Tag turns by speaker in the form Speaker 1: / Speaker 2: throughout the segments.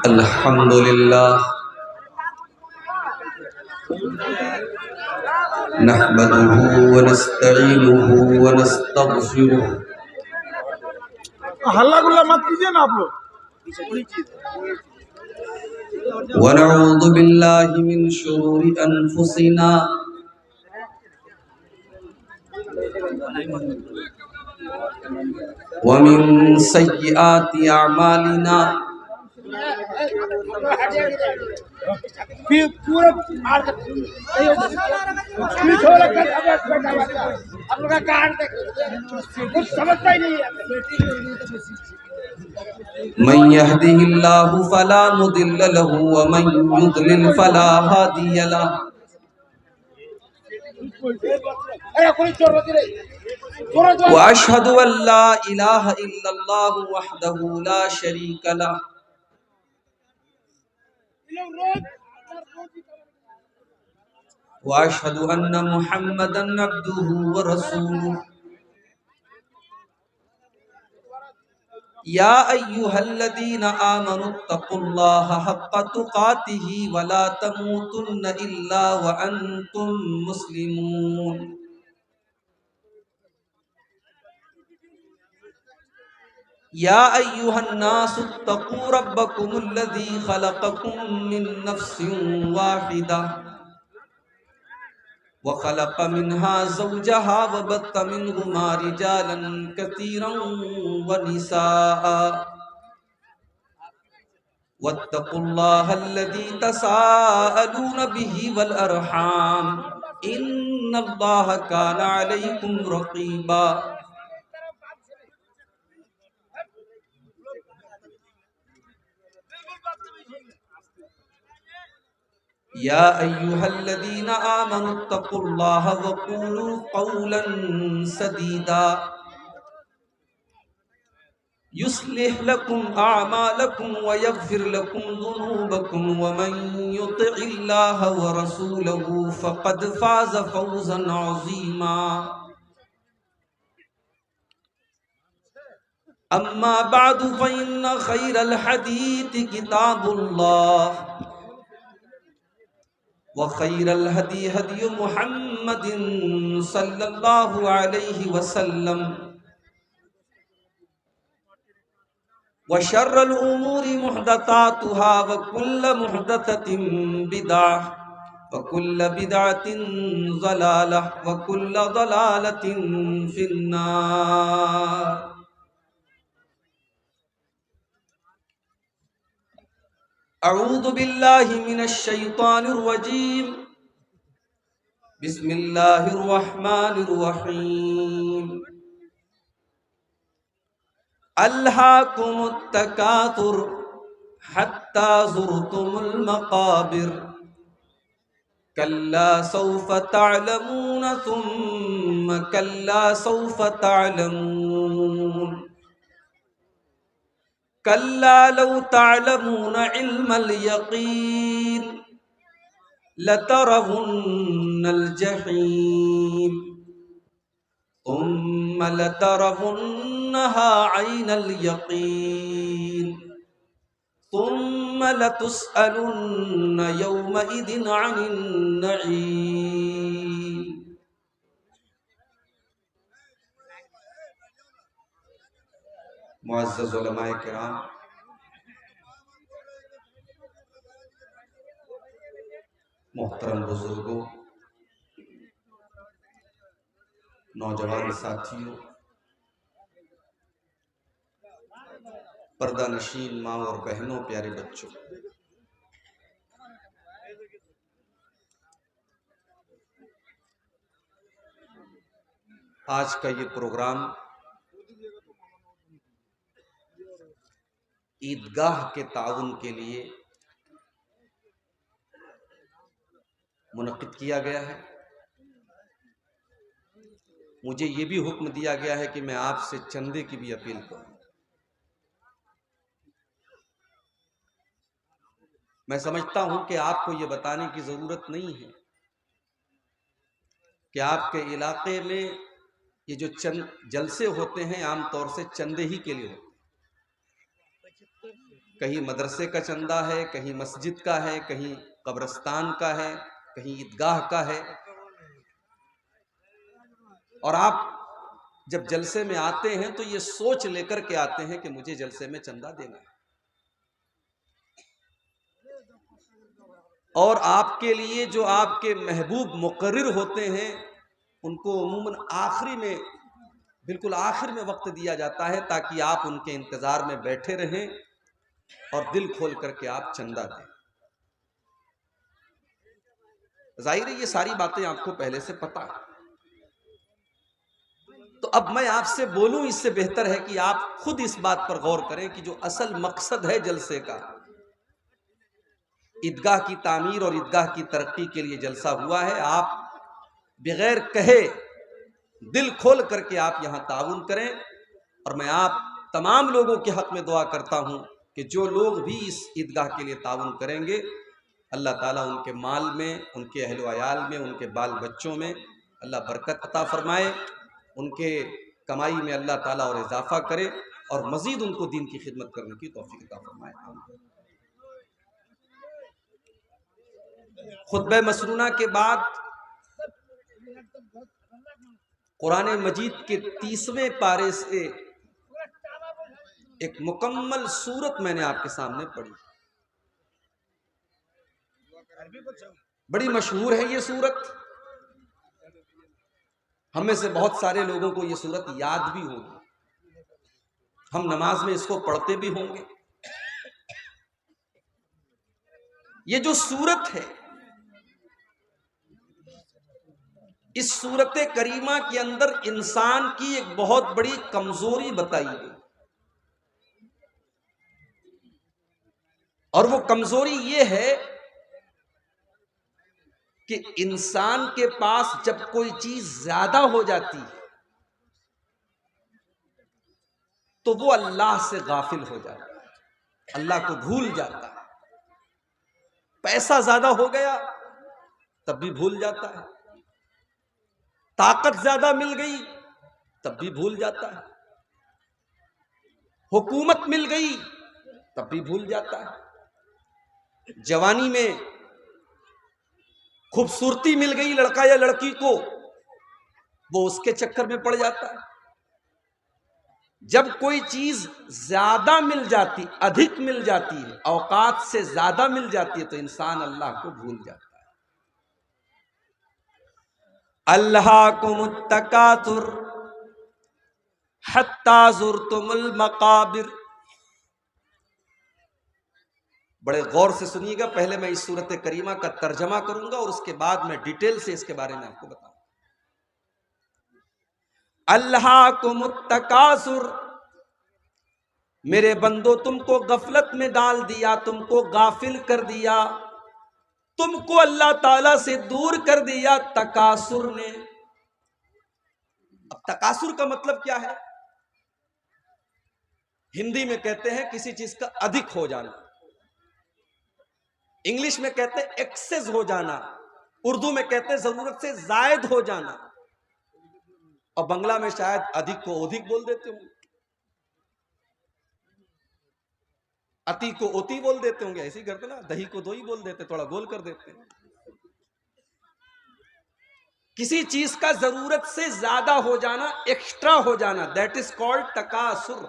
Speaker 1: अल्हम्दुलिल्लाह नहमदुहु व नस्तईनुहु व नस्तगफिरुह।
Speaker 2: हल्ला गुल्ला मत कीजिए ना आप लोग।
Speaker 1: व नऊज़ु बिल्लाहि मिन शुरूरि अनफुसिना व मिन सय्यिआति अमालिना। मन यहदिहिल्लाहु फला मुदिल्ल लहु व मन युद्लिल फला हादिय लहु। व अशहदु अल्ला इलाहा इल्लल्लाहु वहदहु ला शरीक लहु व अशहदु अन्ना मुहम्मदन अब्दुहु व रसूलुहु। या अय्युहल्लज़ीना आमनुत्तकुल्लाहा हक्का तुकातिही व ला तमूतुन्न इल्ला व अंतुम मुस्लिमून। या अय्युहन्नासुत्तकू रब्बकुमुल्लज़ी खलक़कुम मिन नफ्सिन वाहिदा व खलक़ मिन्हा ज़ौजहा व बत्त मिन्हुमा रिजालन कसीरन व निसाअ वत्तकुल्लाहल्लज़ी तसाअलून बिही वल अरहाम इन्नल्लाहा काना अलैकुम रक़ीबा। या अय्युहल्लज़ीना आमनुत्तकुल्लाहा व क़ूलू क़ौलन सदीदा युस्लिह लकुम अअमालकुम व यग़फिर लकुम ज़ुनूबकुम व मन युतिइल्लाह व रसूलहु फ़क़द फ़ाज़ फ़ौज़न अज़ीमा। अम्मा बअदु फ़इन्न ख़ैरल हदीथि किताबुल्लाह व खैरल हदी हदी मुहम्मदिन सल्लल्लाहु अलैहि वसल्लम व शर्रल उमूरि मुहदसातुहा व कुल्ल मुहदसतिन बिदअह व कुल्ल बिदअतिन ज़लालह व कुल्ल ज़लालतिन फिन्नार। अऊज़ु बिल्लाहि मिनश शैतानिर रजीम। बिस्मिल्लाहिर रहमानिर रहीम। अल्हाकुमुत तकासुर हत्ता ज़ुरतुमुल मक़ाबिर कल्ला सौफ़ तअलमून सुम्म कल्ला सौफ़ तअलमून कल्ला लौ तअलमून इल्मल यक़ीन लतरवुन्नल जहीम सुम्म लतरवुन्नहा ऐनल यक़ीन सुम्म लतुस्अलुन्न यौमइदिन अनिन नईम। मुअज़्ज़ज़ उलमाए किराम, मोहतरम बुजुर्गों, नौजवान साथियों, पर्दा नशीन माँ और बहनों, प्यारे बच्चों, आज का ये प्रोग्राम ईदगाह के ताउन के लिए मुनक़िद किया गया है। मुझे ये भी हुक्म दिया गया है कि मैं आपसे चंदे की भी अपील करूं। मैं समझता हूं कि आपको ये बताने की ज़रूरत नहीं है कि आपके इलाके में ये जो चंद जलसे होते हैं आमतौर से चंदे ही के लिए होते हैं। कहीं मदरसे का चंदा है, कहीं मस्जिद का है, कहीं कब्रिस्तान का है, कहीं ईदगाह का है। और आप जब जलसे में आते हैं तो ये सोच लेकर के आते हैं कि मुझे जलसे में चंदा देना है। और आपके लिए जो आपके महबूब मुकर्रिर होते हैं उनको अमूमन आखिरी में, बिल्कुल आखिर में वक्त दिया जाता है ताकि आप उनके इंतजार में बैठे रहें और दिल खोल करके आप चंदा दें। जाहिर है ये सारी बातें आपको पहले से पता है। तो अब मैं आपसे बोलूं इससे बेहतर है कि आप खुद इस बात पर गौर करें कि जो असल मकसद है जलसे का, ईदगाह की तामीर और ईदगाह की तरक्की के लिए जलसा हुआ है। आप बगैर कहे दिल खोल करके आप यहां ताउन करें। और मैं आप तमाम लोगों के हक में दुआ करता हूं कि जो लोग भी इस ईदगाह के लिए ताउन करेंगे, अल्लाह ताला उनके माल में, उनके अहल वयाल में, उनके बाल बच्चों में अल्लाह बरकत अता फरमाए, उनके कमाई में अल्लाह ताला और इजाफा करे और मजीद उनको दीन की खिदमत करने की तौफीक अता फरमाए। खुतबे मसनूना के बाद कुरान मजीद के 30वें पारे से एक मुकम्मल सूरत मैंने आपके सामने पढ़ी। बड़ी मशहूर है ये सूरत, हम में से बहुत सारे लोगों को ये सूरत याद भी होगी, हम नमाज में इसको पढ़ते भी होंगे। ये जो सूरत है, इस सूरत करीमा के अंदर इंसान की एक बहुत बड़ी कमजोरी बताई गई। और वो कमजोरी ये है कि इंसान के पास जब कोई चीज ज्यादा हो जाती है तो वो अल्लाह से गाफिल हो जाता है, अल्लाह को भूल जाता है। पैसा ज्यादा हो गया तब भी भूल जाता है, ताकत ज्यादा मिल गई तब भी भूल जाता है, हुकूमत मिल गई तब भी भूल जाता है, जवानी में खूबसूरती मिल गई लड़का या लड़की को, वो उसके चक्कर में पड़ जाता है। जब कोई चीज ज्यादा मिल जाती, अधिक मिल जाती है, औकात से ज्यादा मिल जाती है, तो इंसान अल्लाह को भूल जाता है। अल्लाहुमुत तकासुर हत्ता ज़ुरतुमुल मकाबिर। बड़े गौर से सुनिएगा, पहले मैं इस सूरत करीमा का तर्जमा करूंगा और उसके बाद मैं डिटेल से इसके बारे में आपको बताऊंगा। अल्लाहुमुत तकासुर, मेरे बंदो तुमको गफलत में डाल दिया, तुमको गाफिल कर दिया, तुमको अल्लाह ताला से दूर कर दिया तकासुर ने। अब तकासुर का मतलब क्या है? हिंदी में कहते हैं किसी चीज का अधिक हो जाना, इंग्लिश में कहते हैं एक्सेस हो जाना, उर्दू में कहते हैं जरूरत से जायद हो जाना, और बंगला में शायद अधिक को अधिक बोल देते होंगे, अति को ओती बोल देते होंगे, ऐसे ही करते ना, दही को दो ही बोल देते, थोड़ा गोल कर देते हैं। किसी चीज का जरूरत से ज्यादा हो जाना, एक्स्ट्रा हो जाना, दैट इज कॉल्ड तकासुर।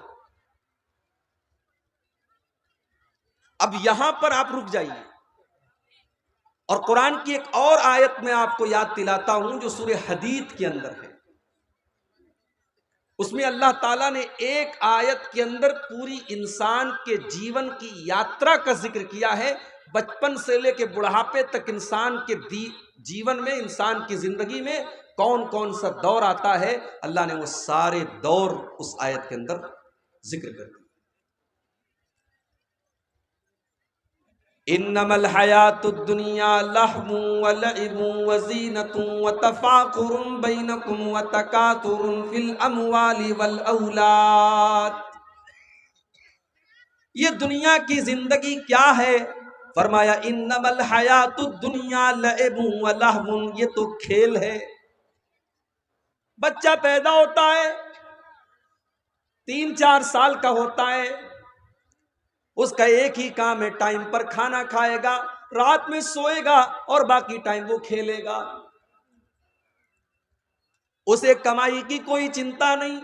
Speaker 1: अब यहां पर आप रुक जाइए और कुरान की एक और आयत में आपको याद दिलाता हूं जो सूरह हदीद के अंदर है। उसमें अल्लाह ताला ने एक आयत के अंदर पूरी इंसान के जीवन की यात्रा का जिक्र किया है। बचपन से लेकर बुढ़ापे तक इंसान के जीवन में, इंसान की जिंदगी में कौन कौन सा दौर आता है, अल्लाह ने वो सारे दौर उस आयत के अंदर जिक्र कर दिया। इन्नमल हयातुद दुनिया लहवुन व लइबुन व ज़ीनतुन व तफ़ाखुरुन बैनकुम व तकासुरुन फिल अमवालि वल औलाद। ये दुनिया की जिंदगी क्या है? फरमाया इन्नमल हयातुद दुनिया लइबुन व लहवुन, ये तो खेल है। बच्चा पैदा होता है, 3-4 साल का होता है, उसका एक ही काम है, टाइम पर खाना खाएगा, रात में सोएगा और बाकी टाइम वो खेलेगा। उसे कमाई की कोई चिंता नहीं,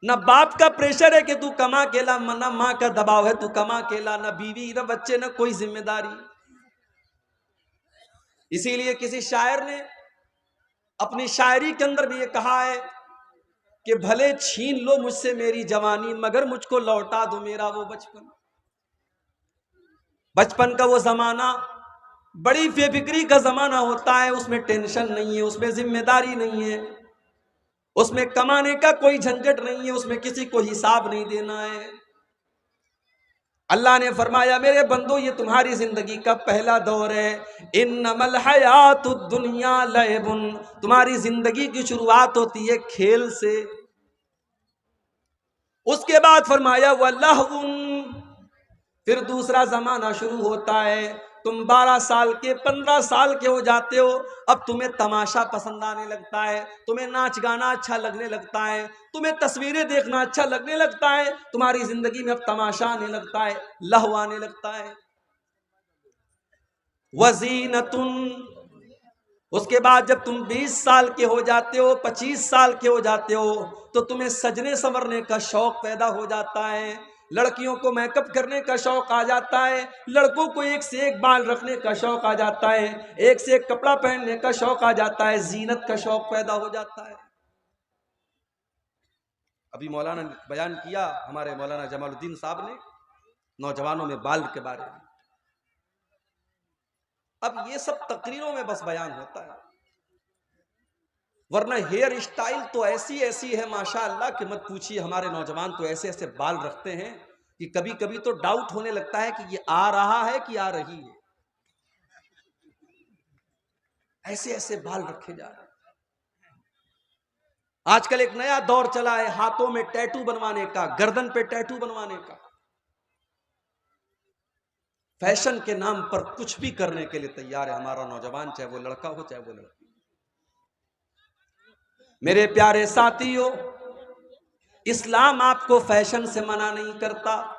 Speaker 1: न बाप का प्रेशर है कि तू कमा के ला, न मां का दबाव है तू कमा के ला, न बीवी न बच्चे न कोई जिम्मेदारी। इसीलिए किसी शायर ने अपनी शायरी के अंदर भी ये कहा है कि भले छीन लो मुझसे मेरी जवानी, मगर मुझको लौटा दो मेरा वो बचपन। बचपन का वो जमाना बड़ी बेफिक्री का जमाना होता है, उसमें टेंशन नहीं है, उसमें जिम्मेदारी नहीं है, उसमें कमाने का कोई झंझट नहीं है, उसमें किसी को हिसाब नहीं देना है। अल्लाह ने फरमाया मेरे बंदो ये तुम्हारी जिंदगी का पहला दौर है, इन्नमल हयातुद दुनिया लअबुन, तुम्हारी जिंदगी की शुरुआत होती है खेल से। उसके बाद फरमाया वल्लाहुन, फिर दूसरा जमाना शुरू होता है, तुम 12 साल के 15 साल के हो जाते हो, अब तुम्हें तमाशा पसंद आने लगता है, तुम्हें नाच गाना अच्छा लगने लगता है, तुम्हें तस्वीरें देखना अच्छा लगने लगता है, तुम्हारी जिंदगी में अब तमाशा आने लगता है, लहव आने लगता है। वजीनतुन, उसके बाद जब तुम 20 साल के हो जाते हो, 25 साल के हो जाते हो, तो तुम्हें सजने संवरने का शौक पैदा हो जाता है, लड़कियों को मेकअप करने का शौक आ जाता है, लड़कों को एक से एक बाल रखने का शौक आ जाता है, एक से एक कपड़ा पहनने का शौक आ जाता है, जीनत का शौक पैदा हो जाता है। अभी मौलाना ने बयान किया, हमारे मौलाना जमालुद्दीन साहब ने, नौजवानों में बाल के बारे में। अब ये सब तकरीरों में बस बयान होता है, वरना हेयर स्टाइल तो ऐसी ऐसी है माशाअल्लाह कि मत पूछिए। हमारे नौजवान तो ऐसे ऐसे बाल रखते हैं कि कभी कभी तो डाउट होने लगता है कि ये आ रहा है कि आ रही है, ऐसे ऐसे बाल रखे जा रहे हैं। आजकल एक नया दौर चला है हाथों में टैटू बनवाने का, गर्दन पे टैटू बनवाने का। फैशन के नाम पर कुछ भी करने के लिए तैयार है हमारा नौजवान, चाहे वो लड़का हो चाहे वो लड़की। मेरे प्यारे साथियों, इस्लाम आपको फैशन से मना नहीं करता।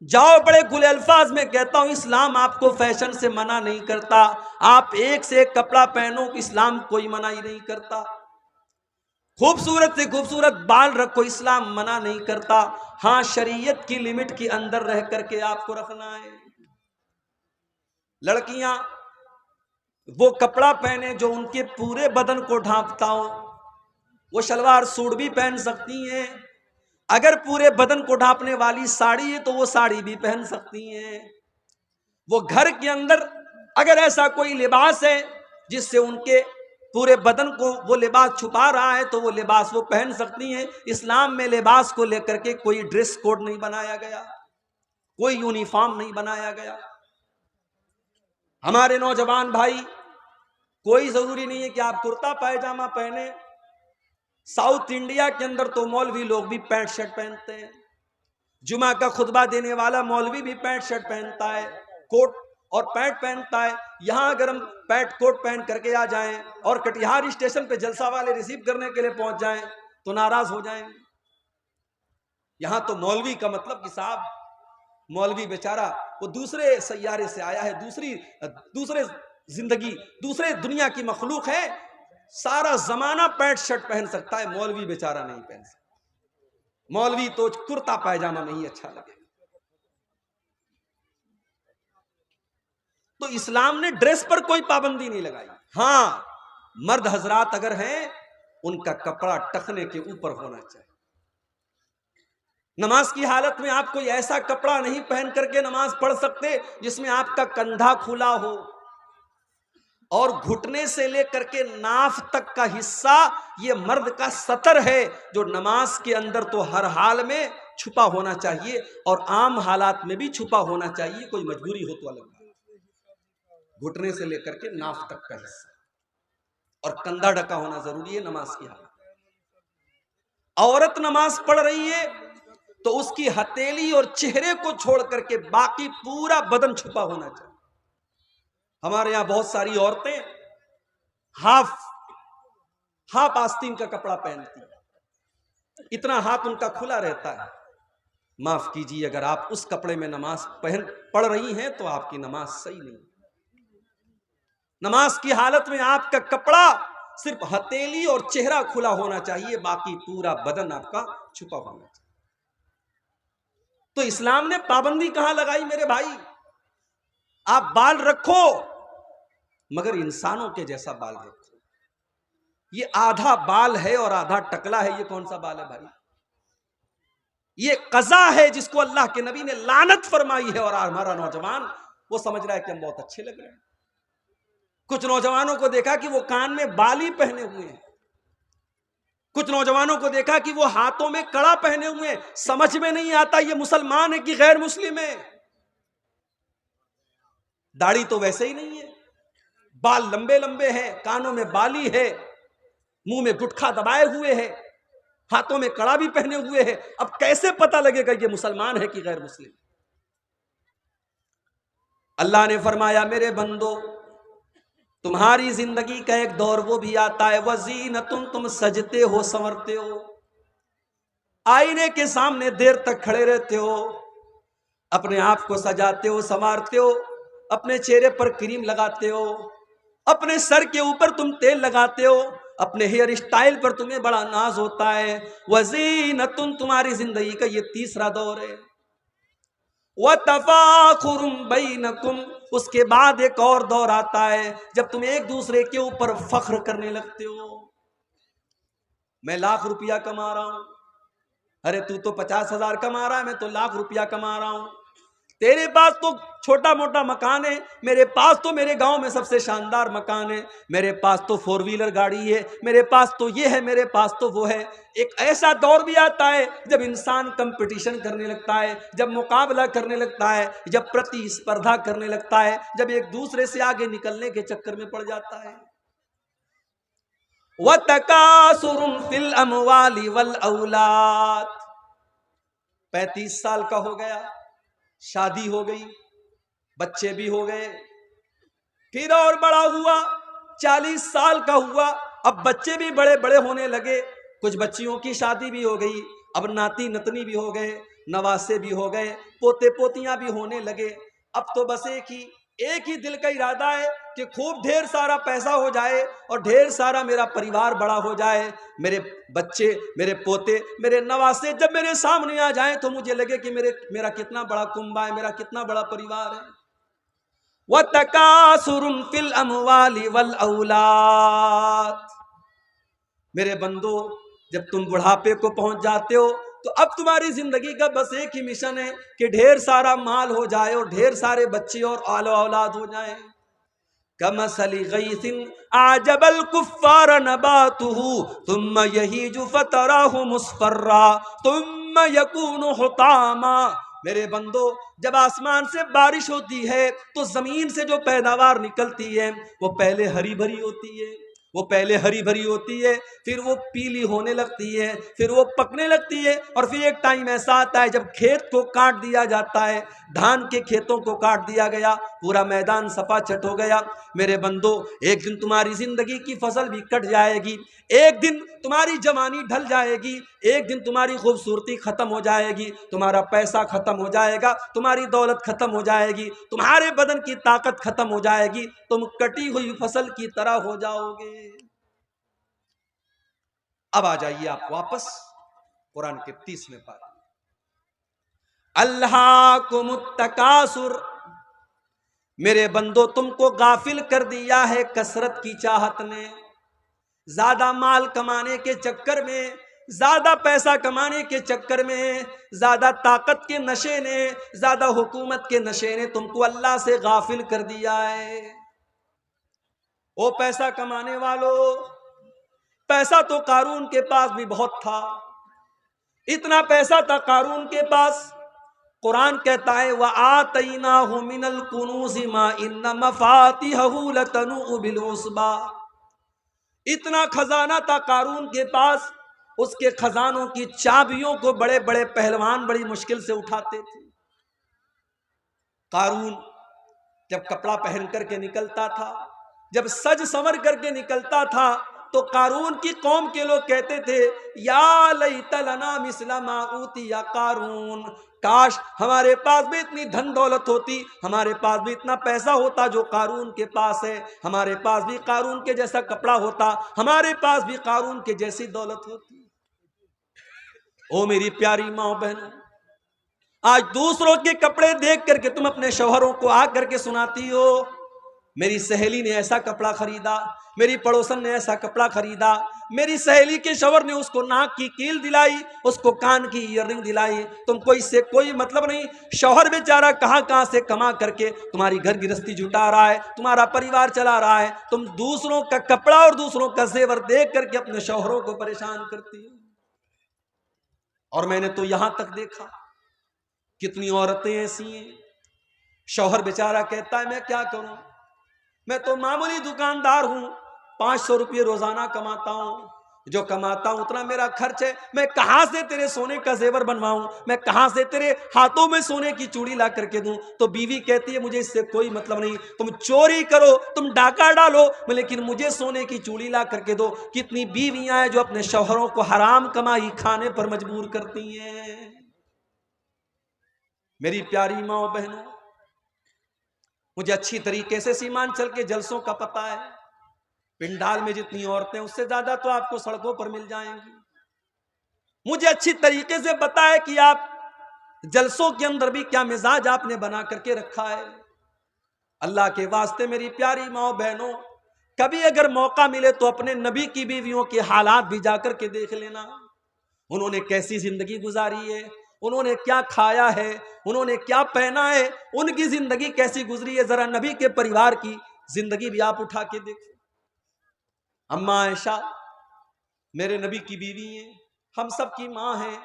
Speaker 1: जाओ बड़े खुले अल्फाज में कहता हूं, इस्लाम आपको फैशन से मना नहीं करता। आप एक से एक कपड़ा पहनो, इस्लाम कोई मना ही नहीं करता। खूबसूरत से खूबसूरत बाल रखो, इस्लाम मना नहीं करता। हां, शरीयत की लिमिट के अंदर रह करके आपको रखना है। लड़कियां वो कपड़ा पहने जो उनके पूरे बदन को ढांपता हो, वो शलवार सूट भी पहन सकती हैं। अगर पूरे बदन को ढांपने वाली साड़ी है तो वो साड़ी भी पहन सकती हैं। वो घर के अंदर अगर ऐसा कोई लिबास है जिससे उनके पूरे बदन को वो लिबास छुपा रहा है तो वो लिबास वो पहन सकती हैं। इस्लाम में लिबास को लेकर के कोई ड्रेस कोड नहीं बनाया गया, कोई यूनिफॉर्म नहीं बनाया गया। हमारे नौजवान भाई, कोई जरूरी नहीं है कि आप कुर्ता पायजामा पहने। साउथ इंडिया के अंदर तो मौलवी लोग भी पैंट शर्ट पहनते हैं। जुमा का खुतबा देने वाला मौलवी भी पैंट शर्ट पहनता है, कोट और पैंट पहनता है। यहां अगर हम पैंट कोट पहन करके आ जाएं और कटिहार स्टेशन पे जलसा वाले रिसीव करने के लिए पहुंच जाएं तो नाराज हो जाएंगे। यहां तो मौलवी का मतलब कि साहब, मौलवी बेचारा वो दूसरे सैयारे से आया है, दूसरे जिंदगी, दूसरे दुनिया की मखलूक है। सारा जमाना पैंट शर्ट पहन सकता है, मौलवी बेचारा नहीं पहन सकता। मौलवी तो कुर्ता पायजामा में ही अच्छा लगे। तो इस्लाम ने ड्रेस पर कोई पाबंदी नहीं लगाई। हां, मर्द हजरात अगर हैं, उनका कपड़ा टखने के ऊपर होना चाहिए। नमाज की हालत में आप कोई ऐसा कपड़ा नहीं पहन करके नमाज पढ़ सकते जिसमें आपका कंधा खुला हो और घुटने से लेकर के नाफ तक का हिस्सा ये मर्द का सतर है, जो नमाज के अंदर तो हर हाल में छुपा होना चाहिए और आम हालात में भी छुपा होना चाहिए। कोई मजबूरी हो तो अलग बात। घुटने से लेकर के नाफ तक का हिस्सा और कंधा ढका होना जरूरी है नमाज की हालत। औरत नमाज पढ़ रही है तो उसकी हथेली और चेहरे को छोड़ करके बाकी पूरा बदन छुपा होना चाहिए। हमारे यहां बहुत सारी औरतें हाफ आस्तीन का कपड़ा पहनती हैं, इतना हाथ उनका खुला रहता है। माफ कीजिए, अगर आप उस कपड़े में नमाज पढ़ रही हैं तो आपकी नमाज सही नहीं। नमाज की हालत में आपका कपड़ा सिर्फ हथेली और चेहरा खुला होना चाहिए, बाकी पूरा बदन आपका छुपा होना चाहिए। तो इस्लाम ने पाबंदी कहां लगाई मेरे भाई? आप बाल रखो मगर इंसानों के जैसा बाल रखो। ये आधा बाल है और आधा टकला है, ये कौन सा बाल है भाई? ये कज़ा है जिसको अल्लाह के नबी ने लानत फरमाई है, और हमारा नौजवान वो समझ रहा है कि हम बहुत अच्छे लग रहे हैं। कुछ नौजवानों को देखा कि वो कान में बाली पहने हुए हैं, कुछ नौजवानों को देखा कि वो हाथों में कड़ा पहने हुए हैं। समझ में नहीं आता ये मुसलमान है कि गैर मुस्लिम है। दाढ़ी तो वैसे ही नहीं है, बाल लंबे लंबे हैं, कानों में बाली है, मुंह में गुटखा दबाए हुए है, हाथों में कड़ा भी पहने हुए है। अब कैसे पता लगेगा ये मुसलमान है कि गैर मुस्लिम? अल्लाह ने फरमाया मेरे बंदो, तुम्हारी जिंदगी का एक दौर वो भी आता है वज़ीनतुन, तुम सजते हो संवरते हो, आईने के सामने देर तक खड़े रहते हो, अपने आप को सजाते हो संवारते हो, अपने चेहरे पर क्रीम लगाते हो, अपने सर के ऊपर तुम तेल लगाते हो, अपने हेयर स्टाइल पर तुम्हें बड़ा नाज होता है। वज़ीनतुन, तुम्हारी जिंदगी का ये तीसरा दौर है। व तफाखुरुम बैनकुम, उसके बाद एक और दौर आता है जब तुम एक दूसरे के ऊपर फख्र करने लगते हो। मैं लाख रुपया कमा रहा हूं, अरे तू तो 50,000 कमा रहा है, मैं तो लाख रुपया कमा रहा हूं। तेरे पास तो छोटा मोटा मकान है, मेरे पास तो मेरे गांव में सबसे शानदार मकान है, मेरे पास तो 4 व्हीलर गाड़ी है, मेरे पास तो ये है, मेरे पास तो वो है। एक ऐसा दौर भी आता है जब इंसान कंपटीशन करने लगता है, जब मुकाबला करने लगता है, जब प्रतिस्पर्धा करने लगता है, जब एक दूसरे से आगे निकलने के चक्कर में पड़ जाता है। व तकासुरुन फिल अमवाली वल औलाद, 35 साल का हो गया, शादी हो गई, बच्चे भी हो गए, फिर और बड़ा हुआ, 40 साल का हुआ, अब बच्चे भी बड़े बड़े होने लगे, कुछ बच्चियों की शादी भी हो गई, अब नाती नतनी भी हो गए, नवासे भी हो गए, पोते पोतियां भी होने लगे। अब तो बस एक ही दिल का इरादा है कि खूब ढेर सारा पैसा हो जाए और ढेर सारा मेरा परिवार बड़ा हो जाए, मेरे बच्चे, मेरे पोते, मेरे नवासे जब मेरे सामने आ जाएं तो मुझे लगे कि मेरा कितना बड़ा कुंबा है, मेरा कितना बड़ा परिवार है। व तकासुरुन फिल अमवाली वल औलाद, मेरे बंदो जब तुम बुढ़ापे को पहुंच जाते हो तो अब तुम्हारी जिंदगी का बस एक ही मिशन है कि ढेर सारा माल हो जाए और ढेर सारे बच्चे और आलो औलाद हो जाए। कमसली गैसिन आजबल कुफ्फार नबातुहु तुम्मा यहीजु फतराहु मुस्फर्रा तुम्मा यकूनु हुतामा, मेरे बंदो जब आसमान से बारिश होती है तो जमीन से जो पैदावार निकलती है वो पहले हरी भरी होती है, वो पहले हरी भरी होती है, फिर वो पीली होने लगती है, फिर वो पकने लगती है, और फिर एक टाइम ऐसा आता है जब खेत को काट दिया जाता है, धान के खेतों को काट दिया गया, पूरा मैदान सफा चट हो गया। मेरे बंदो एक दिन तुम्हारी जिंदगी की फसल भी कट जाएगी, एक दिन तुम्हारी जवानी ढल जाएगी, एक दिन तुम्हारी खूबसूरती खत्म हो जाएगी, तुम्हारा पैसा खत्म हो जाएगा, तुम्हारी दौलत खत्म हो जाएगी, तुम्हारे बदन की ताकत खत्म हो जाएगी, तुम कटी हुई फसल की तरह हो जाओगे। अब आ जाइए आप वापस कुरान के 30वें पारे। अल्लाकुमुत तकासुर, मेरे बंदो तुमको गाफिल कर दिया है कसरत की चाहत ने, ज्यादा माल कमाने के चक्कर में, ज्यादा पैसा कमाने के चक्कर में, ज्यादा ताकत के नशे ने, ज्यादा हुकूमत के नशे ने तुमको अल्लाह से गाफिल कर दिया है। ओ पैसा कमाने वालों, पैसा तो कारून के पास भी बहुत था, इतना पैसा था कारून के पास, कुरान कहता है व आतैनाहु मिनल कुनूज़ि मा इन्न मफातिहहु लतनू बिल उस्बा, इतना खजाना था कारून के पास, उसके खजानों की चाबियों को बड़े बड़े पहलवान बड़ी मुश्किल से उठाते थे। कारून जब कपड़ा पहन करके निकलता था, जब सज संवर करके निकलता था, तो कारून की कौम के लोग कहते थे या लैत लना मिस्ला मा ऊतिया कारून, काश हमारे पास भी इतनी धन दौलत होती, हमारे पास भी इतना पैसा होता जो कारून के पास है, हमारे पास भी कारून के जैसा कपड़ा होता, हमारे पास भी कारून के जैसी दौलत होती। ओ मेरी प्यारी माँ बहनों, आज दूसरों के कपड़े देख करके तुम अपने शौहरों को आ करके सुनाती हो मेरी सहेली ने ऐसा कपड़ा खरीदा, मेरी पड़ोसन ने ऐसा कपड़ा खरीदा, मेरी सहेली के शौहर ने उसको नाक की कील दिलाई, उसको कान की ईयररिंग दिलाई। तुमको इससे कोई मतलब नहीं। शौहर बेचारा कहां कहां से कमा करके तुम्हारी घर गृहस्थी जुटा रहा है, तुम्हारा परिवार चला रहा है, तुम दूसरों का कपड़ा और दूसरों का जेवर देख करके अपने शौहरों को परेशान करती हो। और मैंने तो यहां तक देखा कितनी औरतें ऐसी हैं, शौहर बेचारा कहता है मैं क्या करूं, मैं तो मामूली दुकानदार हूं, 500 रुपये रोजाना कमाता हूं, जो कमाता हूं उतना मेरा खर्च है, मैं कहां से तेरे सोने का जेवर बनवाऊं, मैं कहां से तेरे हाथों में सोने की चूड़ी ला करके दूं। तो बीवी कहती है मुझे इससे कोई मतलब नहीं, तुम चोरी करो, तुम डाका डालो, लेकिन मुझे सोने की चूड़ी ला करके दो। कितनी बीवियां हैं जो अपने शौहरों को हराम कमाई खाने पर मजबूर करती हैं। मेरी प्यारी माँ बहनों, मुझे अच्छी तरीके से सीमांचल के जलसों का पता है। पिंडाल में जितनी औरतें उससे ज्यादा तो आपको सड़कों पर मिल जाएंगी। मुझे अच्छी तरीके से पता है कि आप जलसों के अंदर भी क्या मिजाज आपने बना करके रखा है। अल्लाह के वास्ते मेरी प्यारी माँ बहनों, कभी अगर मौका मिले तो अपने नबी की बीवियों के हालात भी जाकर के देख लेना। उन्होंने कैसी जिंदगी गुजारी है, उन्होंने क्या खाया है, उन्होंने क्या पहना है, उनकी जिंदगी कैसी गुजरी है। जरा नबी के परिवार की जिंदगी भी आप उठा के देखो। अम्मा आयशा मेरे नबी की बीवी हैं, हम सब की माँ हैं।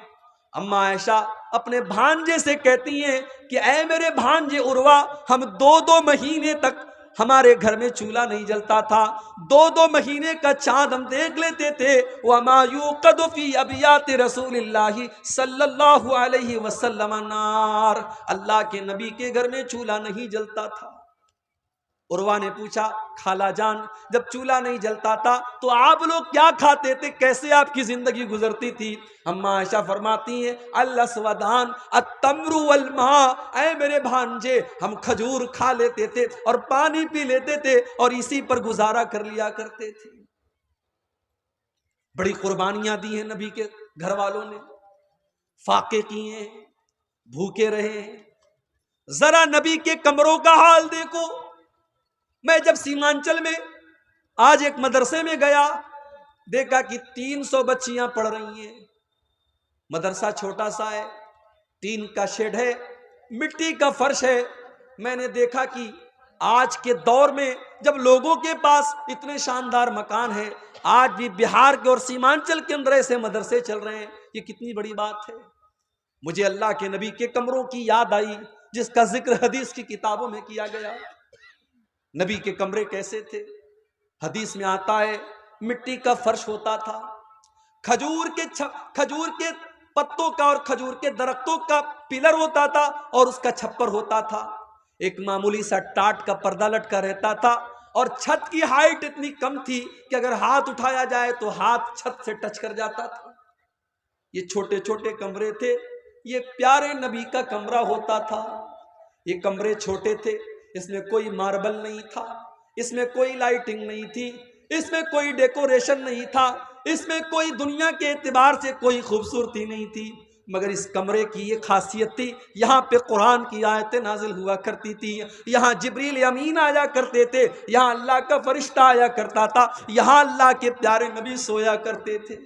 Speaker 1: अम्मा आयशा अपने भांजे से कहती हैं कि ऐ मेरे भांजे उर्वा, हम 2-2 महीने तक हमारे घर में चूल्हा नहीं जलता था, 2-2 महीने का चांद हम देख लेते थे। वमा युक़दु फी अबियाति रसूलिल्लाहि सल्लल्लाहु अलैहि वसल्लम नार, अल्लाह के नबी के घर में चूल्हा नहीं जलता था। उर्वा ने पूछा खाला जान, जब चूल्हा नहीं जलता था तो आप लोग क्या खाते थे, कैसे आपकी जिंदगी गुजरती थी। अम्मा आयशा फरमाती हैं अल-अस्वदान अत-तम्रु वल मा, ऐ मेरे भांजे हम खजूर खा लेते थे और पानी पी लेते थे और इसी पर गुजारा कर लिया करते थे। बड़ी कुर्बानियां दी हैं नबी के घर वालों ने, फाके किए, भूखे रहे। जरा नबी के कमरों का हाल देखो। मैं जब सीमांचल में आज एक मदरसे में गया, देखा कि 300 बच्चियां पढ़ रही हैं। मदरसा छोटा सा है, टीन का शेड है, मिट्टी का फर्श है। मैंने देखा कि आज के दौर में जब लोगों के पास इतने शानदार मकान है, आज भी बिहार के और सीमांचल के अंदर ऐसे मदरसे चल रहे हैं, ये कितनी बड़ी बात है। मुझे अल्लाह के नबी के कमरों की याद आई जिसका जिक्र हदीस की किताबों में किया गया। नबी के कमरे कैसे थे, हदीस में आता है मिट्टी का फर्श होता था, खजूर के पत्तों का और खजूर के दरख्तों का पिलर होता था और उसका छप्पर होता था। एक मामूली सा टाट का पर्दा लटका रहता था और छत की हाइट इतनी कम थी कि अगर हाथ उठाया जाए तो हाथ छत से टच कर जाता था। ये छोटे छोटे कमरे थे, ये प्यारे नबी का कमरा होता था। ये कमरे छोटे थे, इसमें कोई मार्बल नहीं था, इसमें कोई लाइटिंग नहीं थी, इसमें कोई डेकोरेशन नहीं था, इसमें कोई दुनिया के एतबार से कोई खूबसूरती नहीं थी। मगर इस कमरे की ये खासियत थी, यहाँ पे कुरान की आयतें नाजिल हुआ करती थी, यहाँ जिब्रील अमीन आया करते थे, यहाँ अल्लाह का फरिश्ता आया करता था, यहाँ अल्लाह के प्यारे नबी सोया करते थे।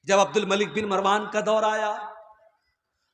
Speaker 1: जब अब्दुल मलिक बिन मरवान का दौर आया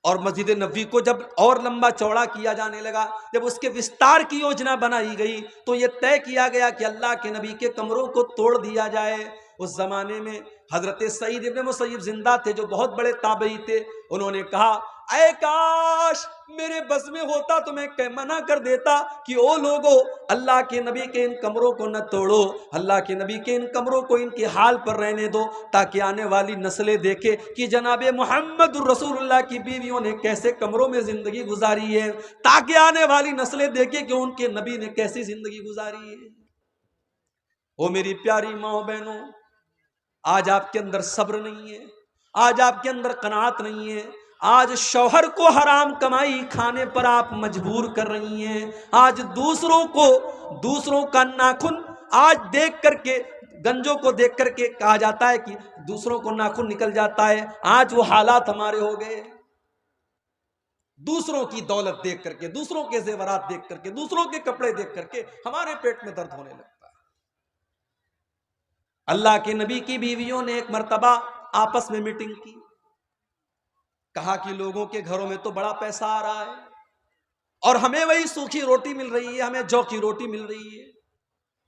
Speaker 1: और मस्जिद नबवी को जब और लंबा चौड़ा किया जाने लगा, जब उसके विस्तार की योजना बनाई गई तो यह तय किया गया कि अल्लाह के नबी के कमरों को तोड़ दिया जाए। उस जमाने में हजरत सईद इब्न मुसय्यब जिंदा थे जो बहुत बड़े ताबई थे। उन्होंने कहा ऐ काश मेरे बस में होता तो मैं मना कर देता कि ओ लोगो अल्लाह के नबी के इन कमरों को न तोड़ो, अल्लाह के नबी के इन कमरों को इनके हाल पर रहने दो, ताकि आने वाली नस्लें देखे कि जनाबे मोहम्मद रसूलुल्लाह की बीवियों ने कैसे कमरों में जिंदगी गुजारी है, ताकि आने वाली नस्लें देखे कि उनके नबी ने कैसी जिंदगी गुजारी है। ओ मेरी प्यारी माँ बहनों, आज आपके अंदर सब्र नहीं है, आज आपके अंदर कनात नहीं है। आज शौहर को हराम कमाई खाने पर आप मजबूर कर रही हैं। आज दूसरों का नाखून आज देख करके, गंजों को देख करके कहा जाता है कि दूसरों को नाखून निकल जाता है। आज वो हालात हमारे हो गए। दूसरों की दौलत देख करके, दूसरों के जेवरात देख करके, दूसरों के कपड़े देख करके हमारे पेट में दर्द होने लगता है। अल्लाह के नबी की बीवियों ने एक मर्तबा आपस में मीटिंग की, कहा कि लोगों के घरों में तो बड़ा पैसा आ रहा है और हमें वही सूखी रोटी मिल रही है, हमें जौ की रोटी मिल रही है,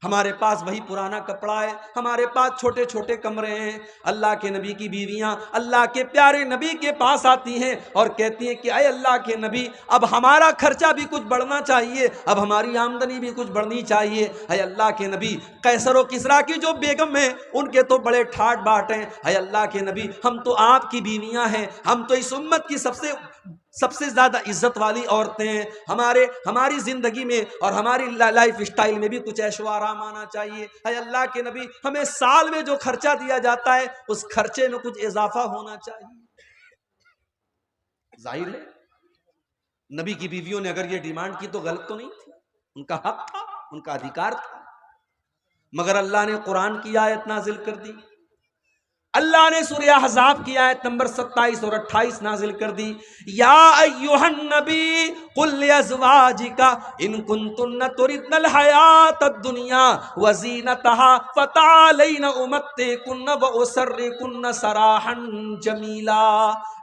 Speaker 1: हमारे पास वही पुराना कपड़ा है, हमारे पास छोटे छोटे कमरे हैं। अल्लाह के नबी की बीवियां अल्लाह के प्यारे नबी के पास आती हैं और कहती हैं कि अय अल्लाह के नबी, अब हमारा खर्चा भी कुछ बढ़ना चाहिए, अब हमारी आमदनी भी कुछ बढ़नी चाहिए। अय अल्लाह के नबी, कैसर व किसरा की जो बेगम है उनके तो बड़े ठाट बाट हैं। अय अल्लाह के नबी, हम तो आपकी बीवियां हैं, हम तो इस उम्मत की सबसे ज्यादा इज्जत वाली औरतें हैं। हमारी जिंदगी में और हमारी लाइफ स्टाइल में भी कुछ ऐशो आराम आना चाहिए। है अल्लाह के नबी, हमें साल में जो खर्चा दिया जाता है उस खर्चे में कुछ इजाफा होना चाहिए। जाहिर है नबी की बीवियों ने अगर ये डिमांड की तो गलत तो नहीं थी, उनका हक था, उनका अधिकार था। मगर अल्लाह ने कुरान की आयत नाजिल कर दी। अल्लाह ने सूरह अहज़ाब की आयत नंबर 27 और 28 नाजिल कर दी। या अय्युहन नबी कुल लिअज़वाजिका इन कुंतुन्ना तुरिदनल हयातद दुनिया व ज़ीनतहा फतअलैना उमत्तिकुन्ना व उसर्रिकुन्ना सराहन जमीला।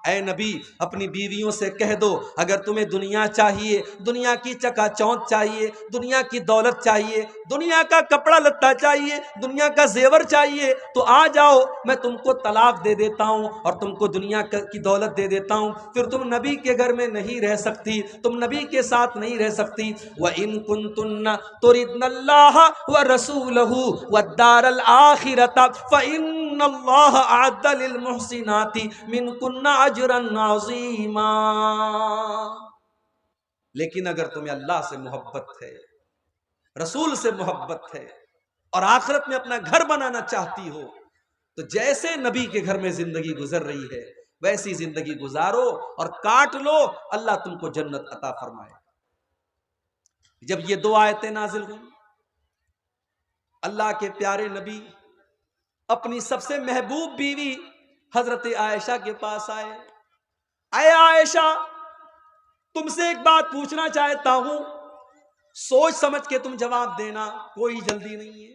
Speaker 1: ऐ नबी, अपनी बीवियों से कह दो, अगर तुम्हें दुनिया चाहिए, दुनिया की चकाचौंध चाहिए, दुनिया की दौलत चाहिए, दुनिया का कपड़ा लत्ता चाहिए, दुनिया का जेवर चाहिए, तो आ जाओ, मैं तुमको तलाक दे देता हूं और तुमको दुनिया की दौलत दे देता हूं। फिर तुम नबी के घर में नहीं रह सकती, तुम नबी के साथ नहीं रह सकती। व इन कुंतुन्ना तुरिदनल्लाह व रसूलहू वद्दारल आखिरता फ़इन्नल्लाह अअद्दा लिल मुहसिनाति मिनकुन्ना अजरन अज़ीमा। लेकिन अगर तुम्हें अल्लाह से मोहब्बत है, रसूल से मोहब्बत है और आखिरत में अपना घर बनाना चाहती हो, तो जैसे नबी के घर में जिंदगी गुजर रही है वैसी जिंदगी गुजारो और काट लो, अल्लाह तुमको जन्नत अता फरमाए। जब ये दो आयतें नाजिल हुई, अल्लाह के प्यारे नबी अपनी सबसे महबूब बीवी हजरत आयशा के पास आए। आए आयशा, तुमसे एक बात पूछना चाहता हूं, सोच समझ के तुम जवाब देना, कोई जल्दी नहीं है।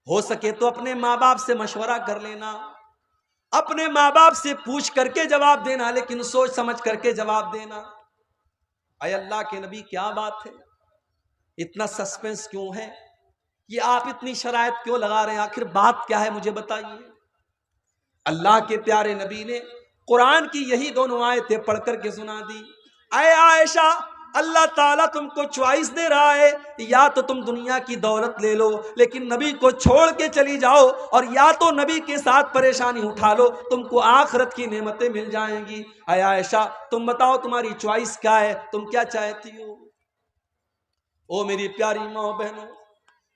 Speaker 1: हो सके तो अपने माँ बाप से मशवरा कर लेना, अपने माँ बाप से पूछ करके जवाब देना, लेकिन सोच समझ करके जवाब देना। अय अल्लाह के नबी, क्या बात है, इतना सस्पेंस क्यों है, कि आप इतनी शरायत क्यों लगा रहे हैं, आखिर बात क्या है, मुझे बताइए। अल्लाह के प्यारे नबी ने कुरान की यही दोनों आयतें पढ़ करके सुना दी। अय आयशा, अल्लाह ताला तुमको चॉइस दे रहा है, या तो तुम दुनिया की दौलत ले लो लेकिन नबी को छोड़ के चली जाओ, और या तो नबी के साथ परेशानी उठा लो, तुमको आखिरत की नेमतें मिल जाएंगी। अय आयशा, तुम बताओ तुम्हारी चॉइस क्या है, तुम क्या चाहती हो। ओ मेरी प्यारी माँ बहनों,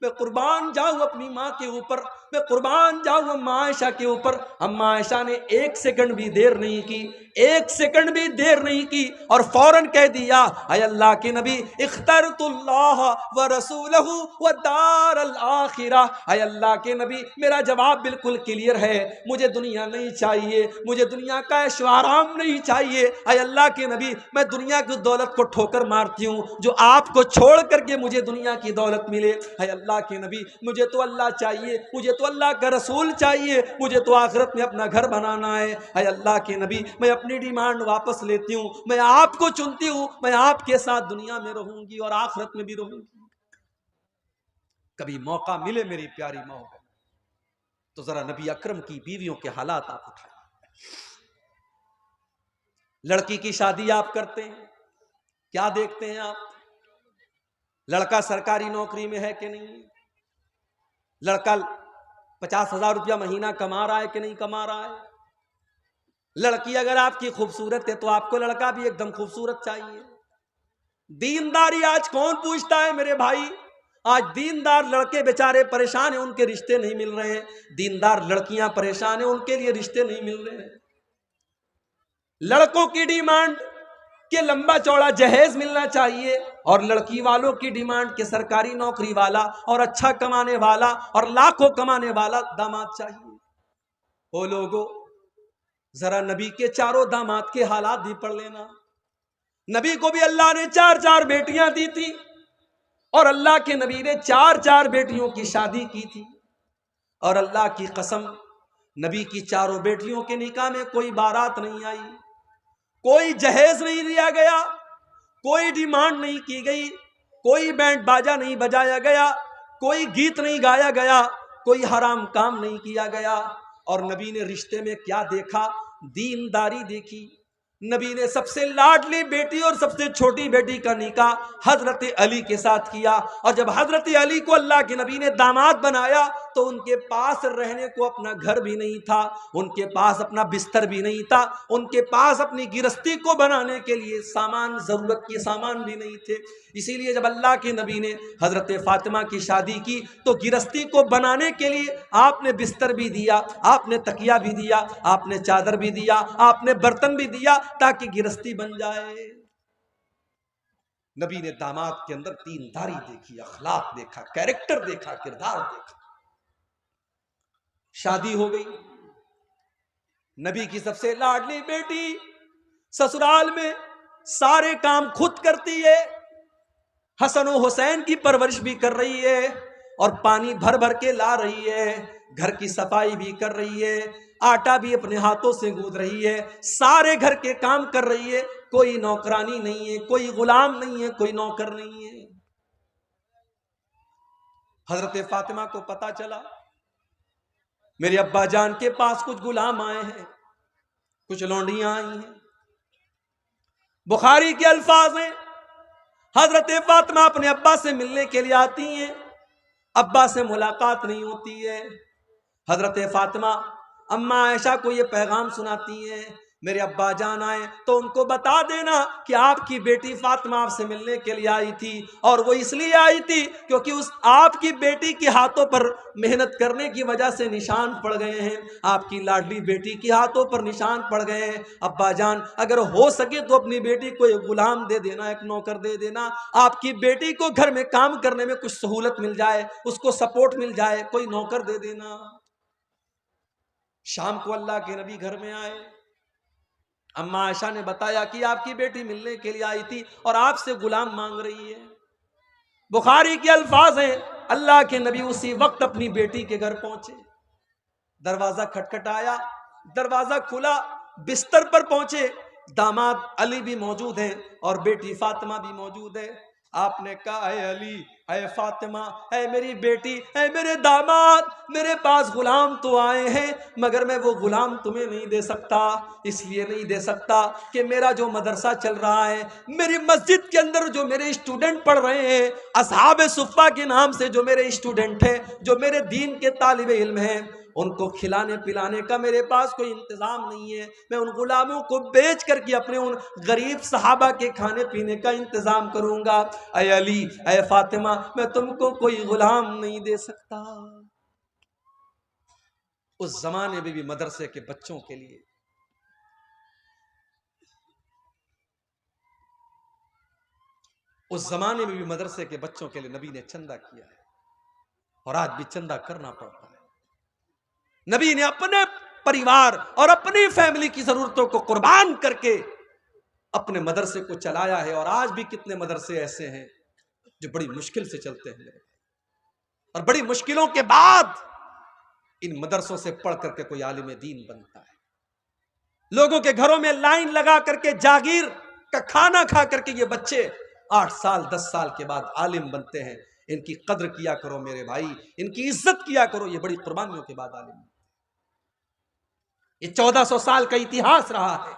Speaker 1: मैं कुर्बान जाऊं अपनी माँ के ऊपर, मैं कुर्बान जाऊं अम्मा आयशा के ऊपर। अम्मा आयशा ने एक सेकंड भी देर नहीं की, एक सेकंड भी देर नहीं की और फौरन कह दिया, अय अल्लाह के नबी, इख्तरतुल्लाह व रसूलहू व दारल आखिरा। अय अल्लाह के नबी, मेरा जवाब बिल्कुल क्लियर है, मुझे दुनिया नहीं चाहिए, मुझे दुनिया का ऐशो आराम नहीं चाहिए। अय अल्लाह के नबी, मैं दुनिया की दौलत को ठोकर मारती हूँ जो आपको छोड़ करके मुझे दुनिया की दौलत मिले। अय अल्लाह के नबी, मुझे तो अल्लाह चाहिए, मुझे तो अल्लाह का रसूल चाहिए, मुझे तो आखिरत में अपना घर बनाना है। अय अल्लाह के नबी, मैं अपनी डिमांड वापस लेती हूँ, मैं आपको चुनती हूँ, मैं आपके साथ दुनिया में रहूंगी और आखिरत में भी रहूंगी। कभी मौका मिले मेरी प्यारी माँ तो जरा नबी अकरम की बीवियों के हालात आप उठाएं। लड़की की शादी आप करते हैं, क्या देखते हैं आप, लड़का सरकारी नौकरी में है कि नहीं, लड़का 50,000 रुपया महीना कमा रहा है कि नहीं कमा रहा है। लड़की अगर आपकी खूबसूरत है तो आपको लड़का भी एकदम खूबसूरत चाहिए। दीनदारी आज कौन पूछता है मेरे भाई, आज दीनदार लड़के बेचारे परेशान हैं, उनके रिश्ते नहीं मिल रहे हैं। दीनदार लड़कियां परेशान हैं, उनके लिए रिश्ते नहीं मिल रहे हैं। लड़कों की डिमांड कि लंबा चौड़ा जहेज मिलना चाहिए, और लड़की वालों की डिमांड कि सरकारी नौकरी वाला और अच्छा कमाने वाला और लाखों कमाने वाला दामाद चाहिए। ओ लोगों, जरा नबी के चारों दामाद के हालात भी पढ़ लेना। नबी को भी अल्लाह ने 4-4 बेटियां दी थी, और अल्लाह के नबी ने 4-4 बेटियों की शादी की थी। और अल्लाह की कसम, नबी की चारों बेटियों के निकाह में कोई बारात नहीं आई, कोई जहेज नहीं दिया गया, कोई डिमांड नहीं की गई, कोई बैंड बाजा नहीं बजाया गया, कोई गीत नहीं गाया गया, कोई हराम काम नहीं किया गया। और नबी ने रिश्ते में क्या देखा? दीनदारी देखी। नबी ने सबसे लाडली बेटी और सबसे छोटी बेटी का निकाह हजरत अली के साथ किया। और जब हजरत अली को अल्लाह के नबी ने दामाद बनाया तो उनके पास रहने को अपना घर भी नहीं था, उनके पास अपना बिस्तर भी नहीं था, उनके पास अपनी गिरस्ती को बनाने के लिए सामान, जरूरत के सामान भी नहीं थे। इसीलिए जब अल्लाह के नबी ने हजरत फातिमा की शादी की तो गिरस्ती को बनाने के लिए आपने बिस्तर भी दिया, आपने तकिया भी दिया, आपने चादर भी दिया, आपने बर्तन भी दिया, ताकि गिरस्ती बन जाए। नबी ने दामाद के अंदर दीनदारी देखी, अखलाक देखा, कैरेक्टर देखा, किरदार देखा। शादी हो गई। नबी की सबसे लाडली बेटी ससुराल में सारे काम खुद करती है, हसन और हुसैन की परवरिश भी कर रही है, और पानी भर भर के ला रही है, घर की सफाई भी कर रही है, आटा भी अपने हाथों से गूंद रही है, सारे घर के काम कर रही है। कोई नौकरानी नहीं है, कोई गुलाम नहीं है, कोई नौकर नहीं है। हजरत फातिमा को पता चला मेरे अब्बा जान के पास कुछ गुलाम आए हैं, कुछ लौंडियां आई हैं। बुखारी के अल्फाज हैं, हजरत फातिमा अपने अब्बा से मिलने के लिए आती हैं, अब्बा से मुलाकात नहीं होती है। हजरत फातिमा अम्मा आयशा को यह पैगाम सुनाती हैं, मेरे अब्बा जान आए तो उनको बता देना कि आपकी बेटी फातिमा आपसे मिलने के लिए आई थी, और वो इसलिए आई थी क्योंकि उस आपकी बेटी के हाथों पर मेहनत करने की वजह से निशान पड़ गए हैं, आपकी लाडली बेटी के हाथों पर निशान पड़ गए हैं। अब्बा जान, अगर हो सके तो अपनी बेटी को एक गुलाम दे देना, एक नौकर दे देना, आपकी बेटी को घर में काम करने में कुछ सहूलत मिल जाए, उसको सपोर्ट मिल जाए, कोई नौकर दे देना। शाम को अल्लाह के नबी घर में आए, अम्मा आयशा ने बताया कि आपकी बेटी मिलने के लिए आई थी और आपसे गुलाम मांग रही है। बुखारी के अल्फाज हैं, अल्लाह के नबी उसी वक्त अपनी बेटी के घर पहुंचे, दरवाजा खटखटाया, दरवाजा खुला, बिस्तर पर पहुंचे, दामाद अली भी मौजूद है और बेटी फातिमा भी मौजूद है। आपने कहा, है अली, है फातिमा, है मेरी बेटी, है मेरे दामाद, मेरे पास गुलाम तो आए हैं, मगर मैं वो गुलाम तुम्हें नहीं दे सकता। इसलिए नहीं दे सकता कि मेरा जो मदरसा चल रहा है, मेरी मस्जिद के अंदर जो मेरे स्टूडेंट पढ़ रहे हैं, असहाब सुफ़ा के नाम से जो मेरे स्टूडेंट हैं, जो मेरे दीन के तालिब इल्म हैं, उनको खिलाने पिलाने का मेरे पास कोई इंतजाम नहीं है। मैं उन गुलामों को बेच करके अपने उन गरीब सहाबा के खाने पीने का इंतजाम करूंगा। ऐ अली, ऐ फातिमा, मैं तुमको कोई गुलाम नहीं दे सकता। उस जमाने में भी मदरसे के बच्चों के लिए नबी ने चंदा किया है, और आज भी चंदा करना पड़ता है। नबी ने अपने परिवार और अपनी फैमिली की जरूरतों को कुर्बान करके अपने मदरसे को चलाया है। और आज भी कितने मदरसे ऐसे हैं जो बड़ी मुश्किल से चलते हैं, और बड़ी मुश्किलों के बाद इन मदरसों से पढ़ करके कोई आलिम दीन बनता है। लोगों के घरों में लाइन लगा करके जागीर का खाना खा करके ये बच्चे 8 साल 10 साल के बाद आलिम बनते हैं। इनकी कद्र किया करो मेरे भाई, इनकी इज्जत किया करो, ये बड़ी कुर्बानियों के बाद आलिम। ये 1400 साल का इतिहास रहा है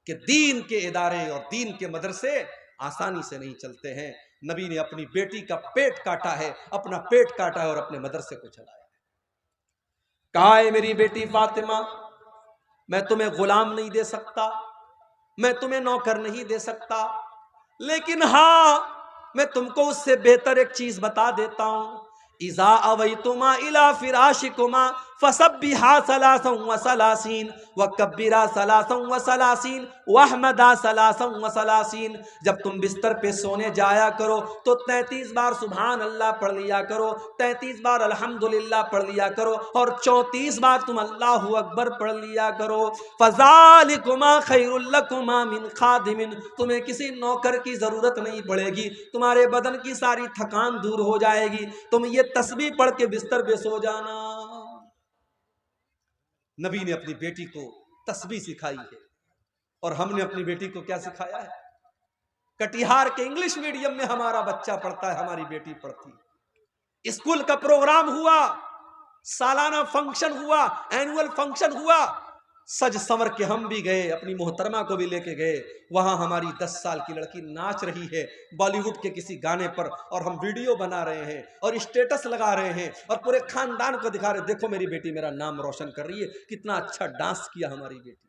Speaker 1: कि दीन के इदारे और दीन के मदरसे आसानी से नहीं चलते हैं। नबी ने अपनी बेटी का पेट काटा है, अपना पेट काटा है और अपने मदरसे को चलाया है। कहा है, मेरी बेटी फातिमा, मैं तुम्हें गुलाम नहीं दे सकता, मैं तुम्हें नौकर नहीं दे सकता, लेकिन हाँ, मैं तुमको उससे बेहतर एक चीज बता देता हूं। इज़ा अवैतुमा इला फिराशिकुमा फसब्बिहा सलासन व सलासीन व कब्बिरा सलासन व सलासीन वहमदा सलासन व सलासीन। जब तुम बिस्तर पे सोने जाया करो तो 33 बार सुभान अल्लाह पढ़ लिया करो, 33 बार अल्हम्दुलिल्लाह पढ़ लिया करो और 34 बार तुम अल्लाहु अकबर पढ़ लिया करो। फज़ालिकुमा खैरुल लकुमा मिन खादिमिन, तुम्हें किसी नौकर की जरूरत नहीं पड़ेगी, तुम्हारे बदन की सारी थकान दूर हो जाएगी, तुम ये तस्बीह पढ़ के बिस्तर पे सो जाना। नबी ने अपनी बेटी को तस्बीह सिखाई है और हमने अपनी बेटी को क्या सिखाया है? कटिहार के इंग्लिश मीडियम में हमारा बच्चा पढ़ता है, हमारी बेटी पढ़ती है। स्कूल का प्रोग्राम हुआ, सालाना फंक्शन हुआ, एनुअल फंक्शन हुआ, सज संवर के हम भी गए, अपनी मोहतरमा को भी लेके गए। वहां हमारी 10 साल की लड़की नाच रही है बॉलीवुड के किसी गाने पर और हम वीडियो बना रहे हैं और स्टेटस लगा रहे हैं और पूरे खानदान को दिखा रहे, देखो मेरी बेटी मेरा नाम रोशन कर रही है, कितना अच्छा डांस किया हमारी बेटी।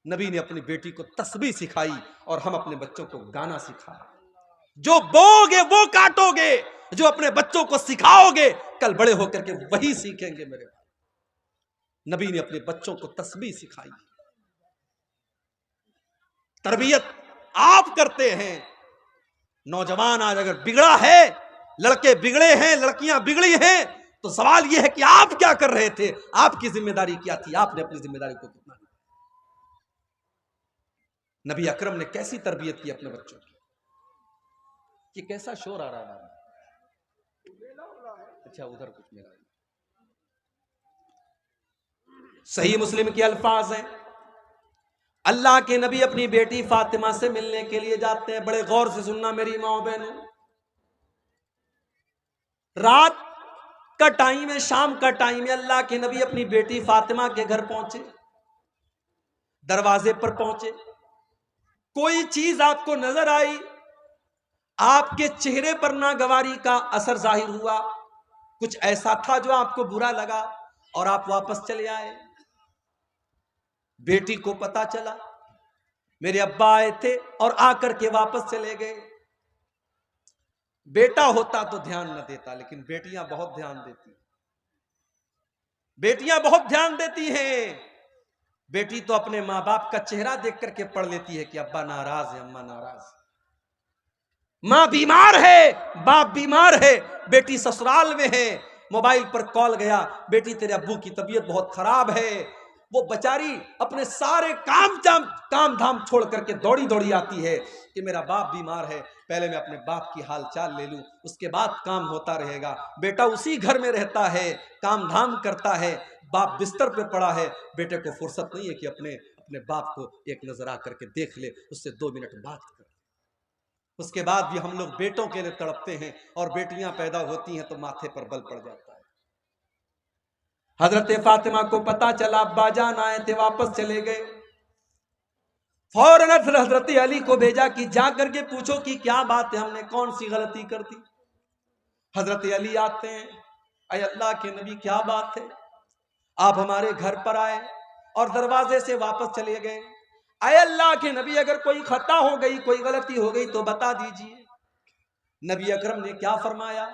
Speaker 1: नबी ने अपनी बेटी को तस्बीह सिखाई और हम अपने बच्चों को गाना सिखाया। जो बोगे वो काटोगे, जो अपने बच्चों को सिखाओगे कल बड़े होकर के वही सीखेंगे। मेरे भाई, नबी ने अपने बच्चों को तस्बीह सिखाई। तरबियत आप करते हैं। नौजवान आज अगर बिगड़ा है, लड़के बिगड़े हैं, लड़कियां बिगड़ी हैं, तो सवाल यह है कि आप क्या कर रहे थे, आपकी जिम्मेदारी क्या थी, आपने अपनी जिम्मेदारी को कितना निभाया। नबी अकरम ने कैसी तरबियत की अपने बच्चों की। ये कैसा शोर आ रहा है? अच्छा, उधर कुछ मिला। सही मुस्लिम के अल्फाज हैं, अल्लाह के नबी अपनी बेटी फातिमा से मिलने के लिए जाते हैं। बड़े गौर से सुनना मेरी माओ बहनों, रात का टाइम है, शाम का टाइम है, अल्लाह के नबी अपनी बेटी फातिमा के घर पहुंचे। दरवाजे पर पहुंचे, कोई चीज आपको नजर आई, आपके चेहरे पर नागवारी का असर जाहिर हुआ, कुछ ऐसा था जो आपको बुरा लगा और आप वापस चले आए। बेटी को पता चला मेरे अब्बा आए थे और आकर के वापस चले गए। बेटा होता तो ध्यान न देता, लेकिन बेटियां बहुत ध्यान देती, बेटियां बहुत ध्यान देती हैं। बेटी तो अपने माँ बाप का चेहरा देख करके पढ़ लेती है कि अब्बा नाराज है, अम्मा नाराज, माँ बीमार है, बाप बीमार है, बेटी ससुराल में है, मोबाइल पर कॉल गया, बेटी तेरे अब्बू की तबीयत बहुत खराब है। वो बेचारी अपने सारे काम धाम छोड़ करके दौड़ी दौड़ी आती है कि मेरा बाप बीमार है, पहले मैं अपने बाप की हाल चाल ले लूं, उसके बाद काम होता रहेगा। बेटा उसी घर में रहता है, काम धाम करता है, बाप बिस्तर पे पड़ा है, बेटे को फुर्सत नहीं है कि अपने बाप को एक नजर आ करके देख ले, उससे 2 मिनट बात कर। उसके बाद भी हम लोग बेटों के लिए तड़पते हैं और बेटियां पैदा होती हैं तो माथे पर बल पड़ जाता है। हजरत फातिमा को पता चला अब्बा जान आए थे, वापस चले गए। फौरन हजरत अली को भेजा कि जा करके पूछो कि क्या बात है, हमने कौन सी गलती कर दी। हजरत अली आते हैं, अय अल्लाह के नबी क्या बात है, आप हमारे घर पर आए और दरवाजे से वापस चले गए। अय अल्लाह के नबी अगर कोई खता हो गई, कोई गलती हो गई तो बता दीजिए। नबी अकरम ने क्या फरमाया,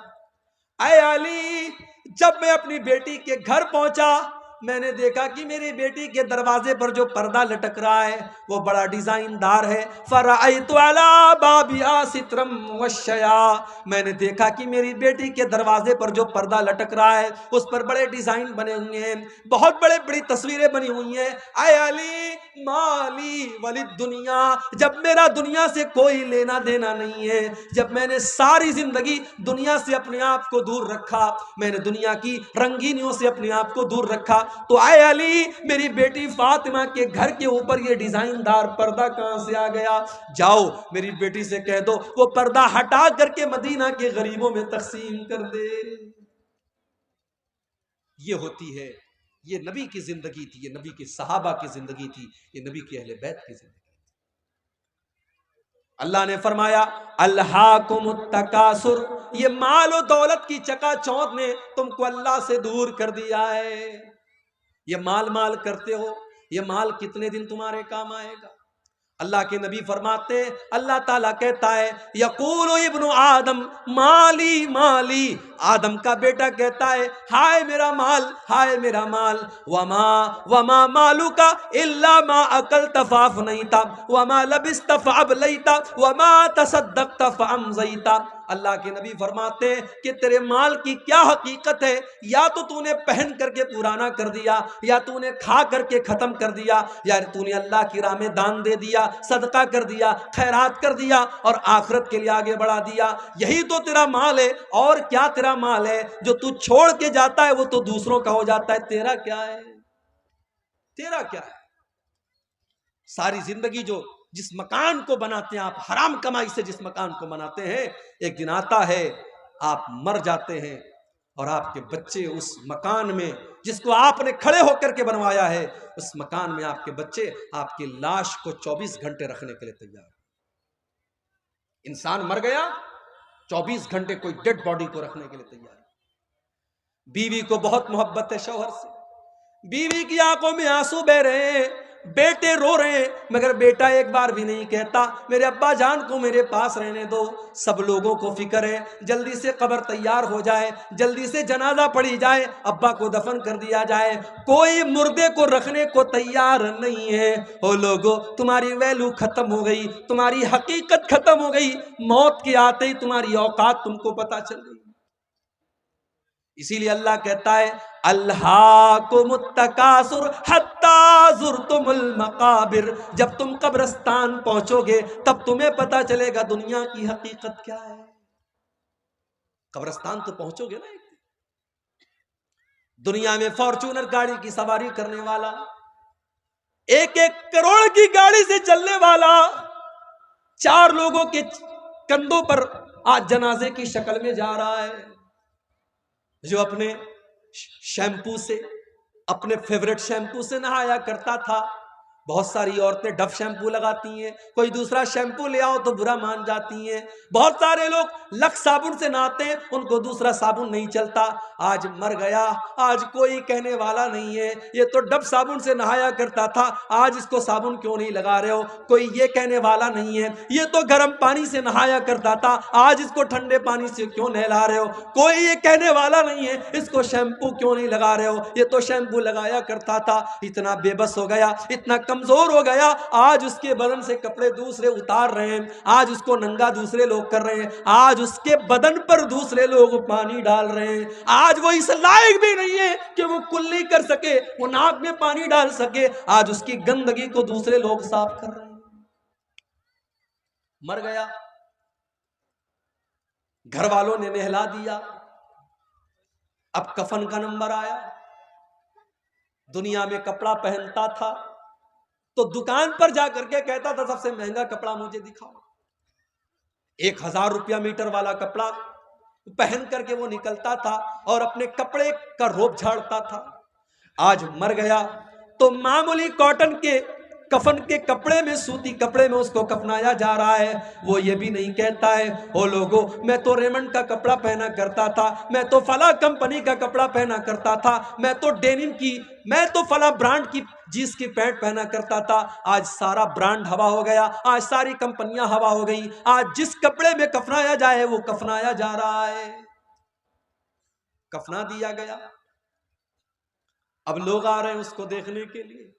Speaker 1: अय अली, जब मैं अपनी बेटी के घर पहुंचा मैंने देखा कि मेरी बेटी के दरवाजे पर जो पर्दा लटक रहा है वो बड़ा डिजाइनदार है। फराइतु अला बाबिहा सित्रम वशया, मैंने देखा कि मेरी बेटी के दरवाजे पर जो पर्दा लटक रहा है उस पर बड़े डिजाइन बने हुए हैं, बहुत बड़े बड़ी तस्वीरें बनी हुई हैं। आय अली माली वली दुनिया, जब मेरा दुनिया से कोई लेना देना नहीं है, जब मैंने सारी जिंदगी दुनिया से अपने आप को दूर रखा, मैंने दुनिया की रंगीनियों से अपने आप को दूर रखा, तो आए अली मेरी बेटी फातिमा के घर के ऊपर ये डिजाइनदार पर्दा कहां से आ गया। जाओ मेरी बेटी से कह दो वो पर्दा हटा करके मदीना के गरीबों में तकसीम कर दे। ये होती है, ये नबी की जिंदगी थी, ये नबी के सहाबा की जिंदगी थी, ये नबी के अहले बैत की जिंदगी। अल्लाह ने फरमाया अल्हाकुमुत तकासुर, ये माल और दौलत की चकाचौंध ने तुमको अल्लाह से दूर कर दिया है। ये माल माल करते हो, ये माल कितने दिन तुम्हारे काम आएगा। अल्लाह के नबी फरमाते हैं, अल्लाह ताला कहता है यकूलु इब्नु आदम माली माली, आदम का बेटा कहता है हाय मेरा माल, हाय मेरा माल। वमा वमा मालू का इल्ला मा अकल तफाफ नहीं था, वमा लबिस तफाब लई था, वमा तसद्दक तफाम जई था। अल्लाह के नबी फरमाते हैं कि तेरे माल की क्या हकीकत है, या तो तूने पहन करके पुराना कर दिया, या तूने खा करके खत्म कर दिया, या तूने अल्लाह की राह में दान दे दिया, सदका कर दिया, खैरात कर दिया और आखिरत के लिए आगे बढ़ा दिया। यही तो तेरा माल है। और क्या तेरा माल है? जो तू छोड़ के जाता है वो तो दूसरों का हो जाता है। तेरा क्या है? तेरा क्या है? सारी जिंदगी जो जिस मकान को बनाते हैं आप, हराम कमाई से जिस मकान को बनाते हैं, एक दिन आता है आप मर जाते हैं और आपके बच्चे उस मकान में जिसको आपने खड़े होकर के बनवाया है, उस मकान में आपके बच्चे आपकी लाश को 24 घंटे रखने के लिए तैयार। इंसान मर गया, 24 घंटे कोई डेड बॉडी को रखने के लिए तैयार। बीवी को बहुत मोहब्बत है शौहर से, बीवी की आंखों में आंसू बह रहे हैं, बेटे रो रहे हैं, मगर बेटा एक बार भी नहीं कहता मेरे अब्बा जान को मेरे पास रहने दो। सब लोगों को फिक्र है जल्दी से कब्र तैयार हो जाए, जल्दी से जनाजा पड़ी जाए, अब्बा को दफन कर दिया जाए। कोई मुर्दे को रखने को तैयार नहीं है। ओ लोगों, तुम्हारी वैल्यू खत्म हो गई, तुम्हारी हकीकत खत्म हो गई। मौत के आते ही तुम्हारी औकात तुमको पता चल गई। इसीलिए अल्लाह कहता है अल्हाकुमुत्तकासुर हत्ता ज़ुरतुमुल मकाबिर, जब तुम कब्रिस्तान पहुंचोगे तब तुम्हें पता चलेगा दुनिया की हकीकत क्या है। कब्रिस्तान तो पहुंचोगे ना। दुनिया में फॉर्च्यूनर गाड़ी की सवारी करने वाला, 1-1 करोड़ की गाड़ी से चलने वाला, 4 लोगों के कंधों पर आज जनाजे की शक्ल में जा रहा है। जो अपने शैम्पू से, अपने फेवरेट शैम्पू से नहाया करता था। बहुत सारी औरतें डव शैम्पू लगाती हैं, कोई दूसरा शैम्पू ले आओ तो बुरा मान जाती हैं। बहुत सारे लोग लक्स साबुन से नहाते हैं, उनको दूसरा साबुन नहीं चलता। आज मर गया, आज कोई कहने वाला नहीं है ये तो डव साबुन से नहाया करता था, आज इसको साबुन क्यों नहीं लगा रहे हो, कोई ये कहने वाला नहीं है। ये तो गर्म पानी से नहाया करता था, आज इसको ठंडे पानी से क्यों नहला रहे हो, कोई ये कहने वाला नहीं है इसको शैम्पू क्यों नहीं लगा रहे हो, ये तो शैम्पू लगाया करता था। इतना बेबस हो गया, इतना कमजोर हो गया, आज उसके बदन से कपड़े दूसरे उतार रहे हैं, आज उसको नंगा दूसरे लोग कर रहे हैं, आज उसके बदन पर दूसरे लोग पानी डाल रहे हैं। आज वो इस लायक भी नहीं है कि वो कुल्ली कर सके, वो नाक में पानी डाल सके, आज उसकी गंदगी को दूसरे लोग साफ कर रहे हैं। मर गया, घर वालों ने नहला दिया, अब कफन का नंबर आया। दुनिया में कपड़ा पहनता था तो दुकान पर जाकर के कहता था सबसे महंगा कपड़ा मुझे दिखाओ। 1000 रुपया मीटर वाला कपड़ा पहन करके वो निकलता था और अपने कपड़े का रोब झाड़ता था। आज मर गया तो मामूली कॉटन के कफन के कपड़े में, सूती कपड़े में उसको कफनाया जा रहा है। वो ये भी नहीं कहता है ओ लोगों मैं तो रेमंड का कपड़ा पहना करता था, मैं तो फला कंपनी का कपड़ा पहना करता था, मैं तो डेनिम की, मैं तो फला ब्रांड की जींस की पैंट पहना करता था। आज सारा ब्रांड हवा हो गया, आज सारी कंपनियां हवा हो गई, आज जिस कपड़े में कफनाया जाए वो कफनाया जा रहा है। कफना दिया गया, अब लोग आ रहे हैं उसको देखने के लिए।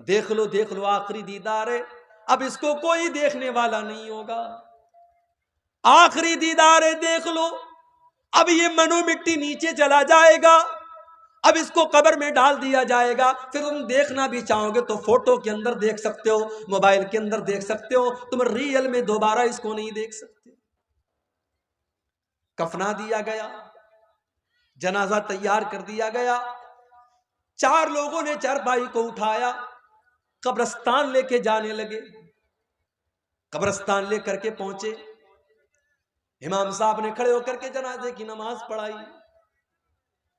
Speaker 1: देख लो आखिरी दीदार है, अब इसको कोई देखने वाला नहीं होगा। आखिरी दीदार है, देख लो, अब ये मनो मिट्टी नीचे चला जाएगा, अब इसको कब्र में डाल दिया जाएगा। फिर तुम देखना भी चाहोगे तो फोटो के अंदर देख सकते हो, मोबाइल के अंदर देख सकते हो, तुम रियल में दोबारा इसको नहीं देख सकते। कफना दिया गया, जनाजा तैयार कर दिया गया, 4 लोगों ने चारपाई को उठाया, कब्रिस्तान लेके जाने लगे। कब्रिस्तान लेकर के पहुंचे, इमाम साहब ने खड़े होकर के जनाजे की नमाज पढ़ाई।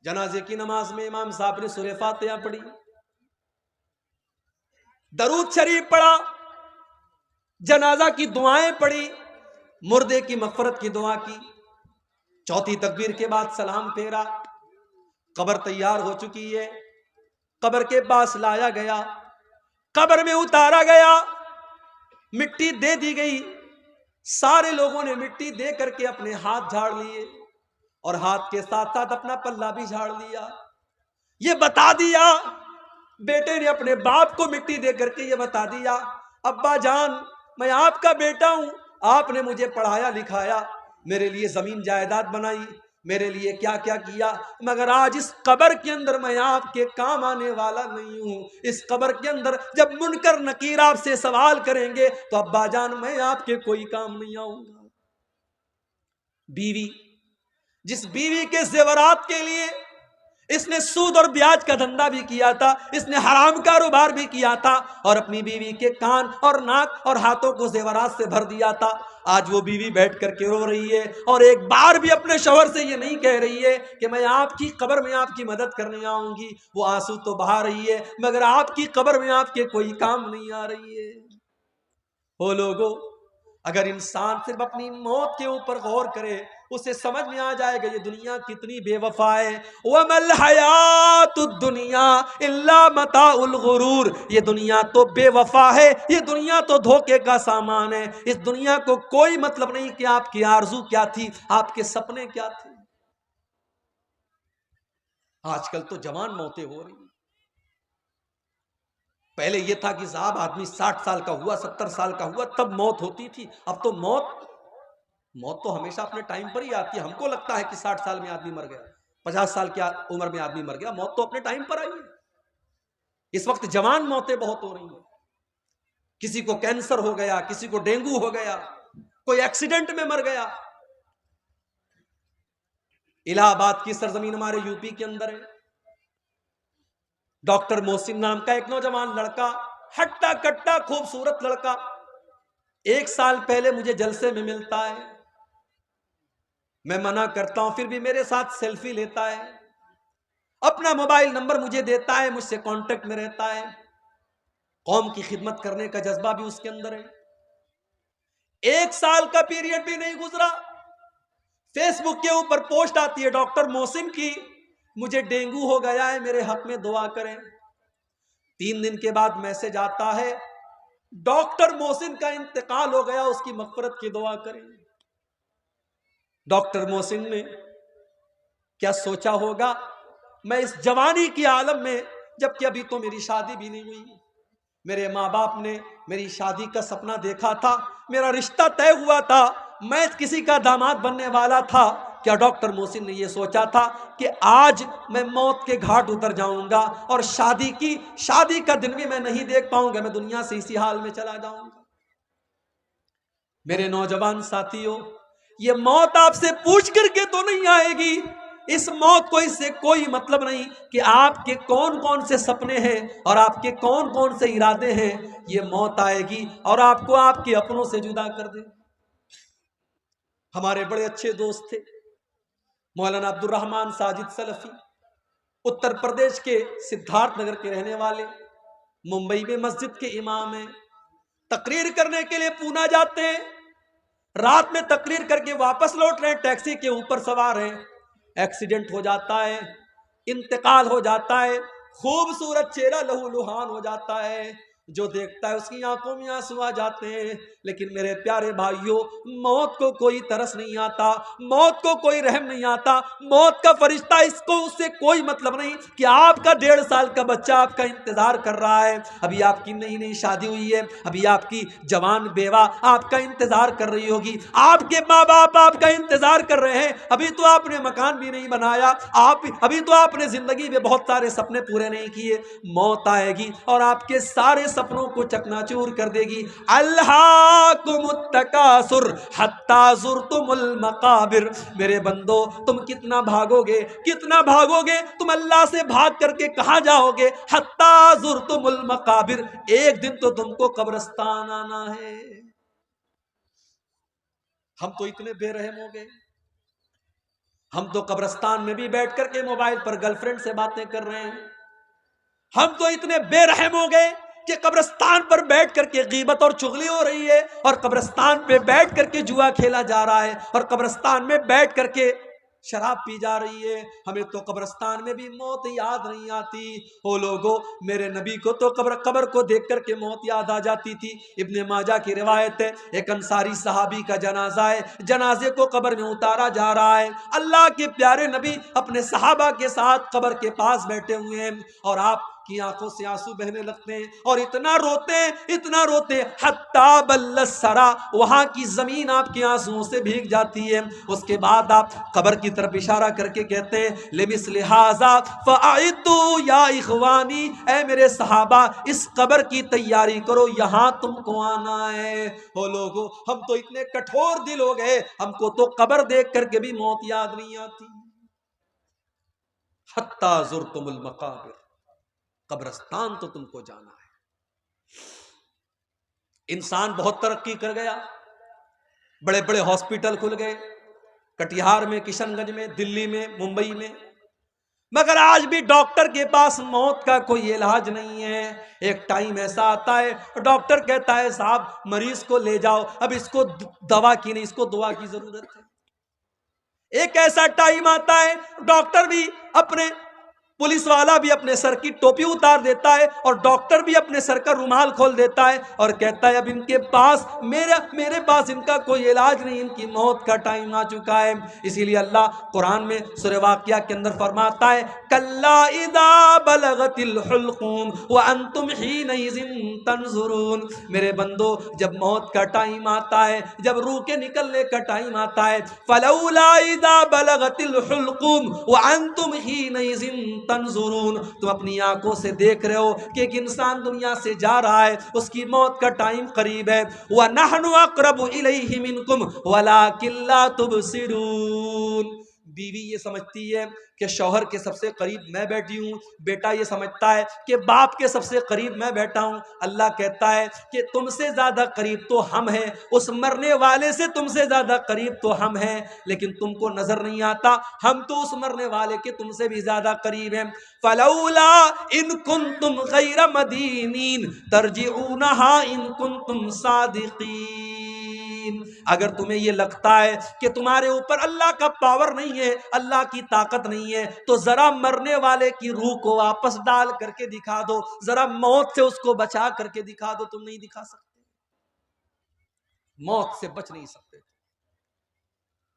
Speaker 1: जनाजे की नमाज में इमाम साहब ने सूरह फातिहा पढ़ी, दरूद शरीफ पढ़ा, जनाजा की दुआएं पढ़ी, मुर्दे की मगफरत की दुआ की। चौथी तकबीर के बाद सलाम फेरा। कब्र तैयार हो चुकी है, कब्र के पास लाया गया, कब्र में उतारा गया, मिट्टी दे दी गई। सारे लोगों ने मिट्टी दे करके अपने हाथ झाड़ लिए और हाथ के साथ साथ अपना पल्ला भी झाड़ लिया। ये बता दिया, बेटे ने अपने बाप को मिट्टी दे करके ये बता दिया, अब्बा जान मैं आपका बेटा हूं, आपने मुझे पढ़ाया लिखाया, मेरे लिए जमीन जायदाद बनाई, मेरे लिए क्या क्या किया, मगर आज इस कब्र के अंदर मैं आपके काम आने वाला नहीं हूं। इस कब्र के अंदर जब मुनकर नकीर आपसे सवाल करेंगे तो अब्बा जान मैं आपके कोई काम नहीं आऊंगा। बीवी, जिस बीवी के जेवरात के लिए इसने सूद और ब्याज का धंधा भी किया था, इसने हराम कारोबार भी किया था और अपनी बीवी के कान और नाक और हाथों को जेवरात से भर दिया था, आज वो बीवी बैठ करके रो रही है और एक बार भी अपने शौहर से ये नहीं कह रही है कि मैं आपकी कब्र में आपकी मदद करने आऊंगी। वो आंसू तो बहा रही है मगर आपकी कब्र में आपके कोई काम नहीं आ रही है। हो लोगो, अगर इंसान सिर्फ अपनी मौत के ऊपर गौर करे उसे समझ में आ जाएगा ये दुनिया कितनी बेवफा है। वमल हयातुद दुनिया इल्ला मताउल गुरूर, ये दुनिया तो बेवफा है, ये दुनिया तो धोखे का सामान है। इस दुनिया को कोई मतलब नहीं कि आपकी आरजू क्या थी, आपके सपने क्या थे। आजकल तो जवान मौतें हो रही, पहले यह था कि साहब आदमी 60 साल का हुआ, 70 साल का हुआ तब मौत होती थी। अब तो मौत तो हमेशा अपने टाइम पर ही आती है। हमको लगता है कि 60 साल में आदमी मर गया, 50 साल की उम्र में आदमी मर गया, मौत तो अपने टाइम पर आई है। इस वक्त जवान मौतें बहुत हो रही हैं, किसी को कैंसर हो गया, किसी को डेंगू हो गया, कोई एक्सीडेंट में मर गया। इलाहाबाद की सरजमीन हमारे यूपी के अंदर है, डॉक्टर मोहसिन नाम का एक नौजवान लड़का, हट्टा कट्टा खूबसूरत लड़का, 1 साल पहले मुझे जलसे में मिलता है, मैं मना करता हूं फिर भी मेरे साथ सेल्फी लेता है, अपना मोबाइल नंबर मुझे देता है, मुझसे कांटेक्ट में रहता है, कौम की खिदमत करने का जज्बा भी उसके अंदर है। 1 साल का पीरियड भी नहीं गुजरा, फेसबुक के ऊपर पोस्ट आती है डॉक्टर मोहसिन की, मुझे डेंगू हो गया है, मेरे हक में दुआ करें। 3 दिन के बाद मैसेज आता है, डॉक्टर मोहसिन का इंतकाल हो गया, उसकी मगफरत की दुआ करें। डॉक्टर मोहसिन ने क्या सोचा होगा, मैं इस जवानी की आलम में, जबकि अभी तो मेरी शादी भी नहीं हुई, मेरे माँ बाप ने मेरी शादी का सपना देखा था, मेरा रिश्ता तय हुआ था, मैं किसी का दामाद बनने वाला था। क्या डॉक्टर मोहसिन ने यह सोचा था कि आज मैं मौत के घाट उतर जाऊंगा और शादी का दिन भी मैं नहीं देख पाऊंगा, मैं दुनिया से इसी हाल में चला जाऊंगा। मेरे नौजवान साथियों, ये मौत आपसे पूछ करके तो नहीं आएगी, इस मौत को इससे कोई मतलब नहीं कि आपके कौन कौन से सपने हैं और आपके कौन कौन से इरादे हैं। ये मौत आएगी और आपको आपके अपनों से जुदा कर दे। हमारे बड़े अच्छे दोस्त थे मौलाना अब्दुल रहमान साजिद सलफी, उत्तर प्रदेश के सिद्धार्थ नगर के रहने वाले, मुंबई में मस्जिद के इमाम हैं, तकरीर करने के लिए पूना जाते हैं, रात में तकरीर करके वापस लौट रहे हैं, टैक्सी के ऊपर सवार हैं, एक्सीडेंट हो जाता है, इंतकाल हो जाता है, खूबसूरत चेहरा लहूलुहान हो जाता है, जो देखता है उसकी आंखों में आंसू आ जाते हैं। लेकिन मेरे प्यारे भाइयों, मौत को कोई तरस नहीं आता, मौत को कोई रहम नहीं आता, मौत का फरिश्ता इसको उससे कोई मतलब नहीं कि आपका 1.5 साल का बच्चा आपका इंतजार कर रहा है, अभी आपकी नई नई शादी हुई है, अभी आपकी जवान बेवा आपका इंतजार कर रही होगी, आपके माँ बाप आपका इंतजार कर रहे हैं, अभी तो आपने मकान भी नहीं बनाया, अभी तो आपने जिंदगी में बहुत सारे सपने पूरे नहीं किए। मौत आएगी और आपके सारे सपनों को चकनाचूर कर देगी। अल्लाकुमुत्तकासुर हत्ता ज़ुरतुमुल मकाबिर, मेरे बंदो तुम कितना भागोगे, कितना भागोगे, तुम अल्लाह से भाग करके कहां जाओगे। हत्ता ज़ुरतुमुल मकाबिर, एक दिन तो तुमको कब्रिस्तान आना है। हम तो इतने बेरहम हो गए, हम तो कब्रिस्तान में भी बैठ करके मोबाइल पर गर्लफ्रेंड से बातें कर रहे हैं। हम तो इतने बेरहम हो गए कि कब्रिस्तान पर बैठ करके गीबत और चुगली हो रही है, और कब्रिस्तान पे बैठ करके जुआ खेला जा रहा है, और कब्रिस्तान में बैठ करके शराब पी जा रही है, हमें तो कब्रिस्तान में भी मौत याद नहीं आती। ओ लोगों, मेरे नबी को तो कब्र को देख करके मौत याद आ जाती थी। इब्ने माजा की रिवायत है, एक अंसारी सहाबी का जनाजा है, जनाजे को कब्र में उतारा जा रहा है। अल्लाह के प्यारे नबी अपने सहाबा के साथ कब्र के पास बैठे हुए हैं और आप की आंखों से आंसू बहने लगते हैं और इतना रोते हत्ता बल्लसरा, वहां की जमीन आपके आंसुओं से भीग जाती है। उसके बाद आप कब्र की तरफ इशारा करके कहते हैं लिमिस लिहाजा फआइदू या इखवानी, ऐ मेरे सहाबा इस कब्र की तैयारी करो, यहां तुमको आना है। हो लोगों, हम तो इतने कठोर दिल हो गए, हमको तो कब्र देख करके भी मौत याद नहीं आती। हत्ता जुरतुमुल मकाबिर, कब्रिस्तान तो तुमको जाना है। इंसान बहुत तरक्की कर गया, बड़े बड़े हॉस्पिटल खुल गए, कटिहार में, किशनगंज में, दिल्ली में, मुंबई में, मगर आज भी डॉक्टर के पास मौत का कोई इलाज नहीं है। एक टाइम ऐसा आता है, डॉक्टर कहता है साहब मरीज को ले जाओ, अब इसको दवा की नहीं, इसको दुआ की जरूरत है। एक ऐसा टाइम आता है, डॉक्टर भी अपने, पुलिस वाला भी अपने सर की टोपी उतार देता है और डॉक्टर भी अपने सर का रुमाल खोल देता है और कहता है अब इनके पास मेरे पास इनका कोई इलाज नहीं, इनकी मौत का टाइम आ चुका है। इसीलिए अल्लाह कुरान में सूरह वाक़िया के अंदर फरमाता है कल्ला इदा बलगतिल हुल्क़ूम व अंतुम हीनइज़िन तंज़ुरून, मेरे बंदो जब मौत का टाइम आता है, जब रूह के निकलने का टाइम आता है, फलौला इदा बलगतिल हुल्क़ूम व अंतुम हीनइज़िन तंजुरून, तुम अपनी आंखों से देख रहे हो कि एक इंसान दुनिया से जा रहा है, उसकी मौत का टाइम करीब है। व नहनु अक़रबु इलैहि मिनकुम वलाकिन ला तुबसिरून, बीवी ये समझती है कि शौहर के सबसे करीब मैं बैठी हूँ, बेटा ये समझता है कि बाप के सबसे करीब मैं बैठा हूँ। अल्लाह कहता है कि तुमसे ज़्यादा करीब तो हम हैं, उस मरने वाले से तुमसे ज़्यादा करीब तो हम हैं, लेकिन तुमको नज़र नहीं आता, हम तो उस मरने वाले के तुमसे भी ज़्यादा करीब हैं। फलौला इन कुंतुम गैर मदीनीन तरजिऊनहा इन कुंतुम सादिकीन, अगर तुम्हें यह लगता है कि तुम्हारे ऊपर अल्लाह का पावर नहीं है, अल्लाह की ताकत नहीं है, तो जरा मरने वाले की रूह को वापस डाल करके दिखा दो, जरा मौत से उसको बचा करके दिखा दो। तुम नहीं दिखा सकते, मौत से बच नहीं सकते।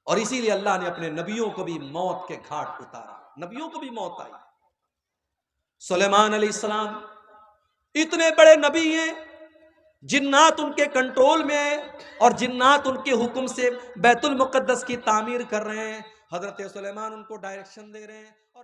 Speaker 1: और इसीलिए अल्लाह ने अपने नबियों को भी मौत के घाट उतारा, नबियों को भी मौत आई। सुलेमान अलैहिस्सलाम इतने बड़े नबी हैं, जिन्नात उनके कंट्रोल में है और जिन्नात उनके हुक्म से बैतुल मुकद्दस की तामीर कर रहे हैं। हजरत सुलेमान उनको डायरेक्शन दे रहे हैं और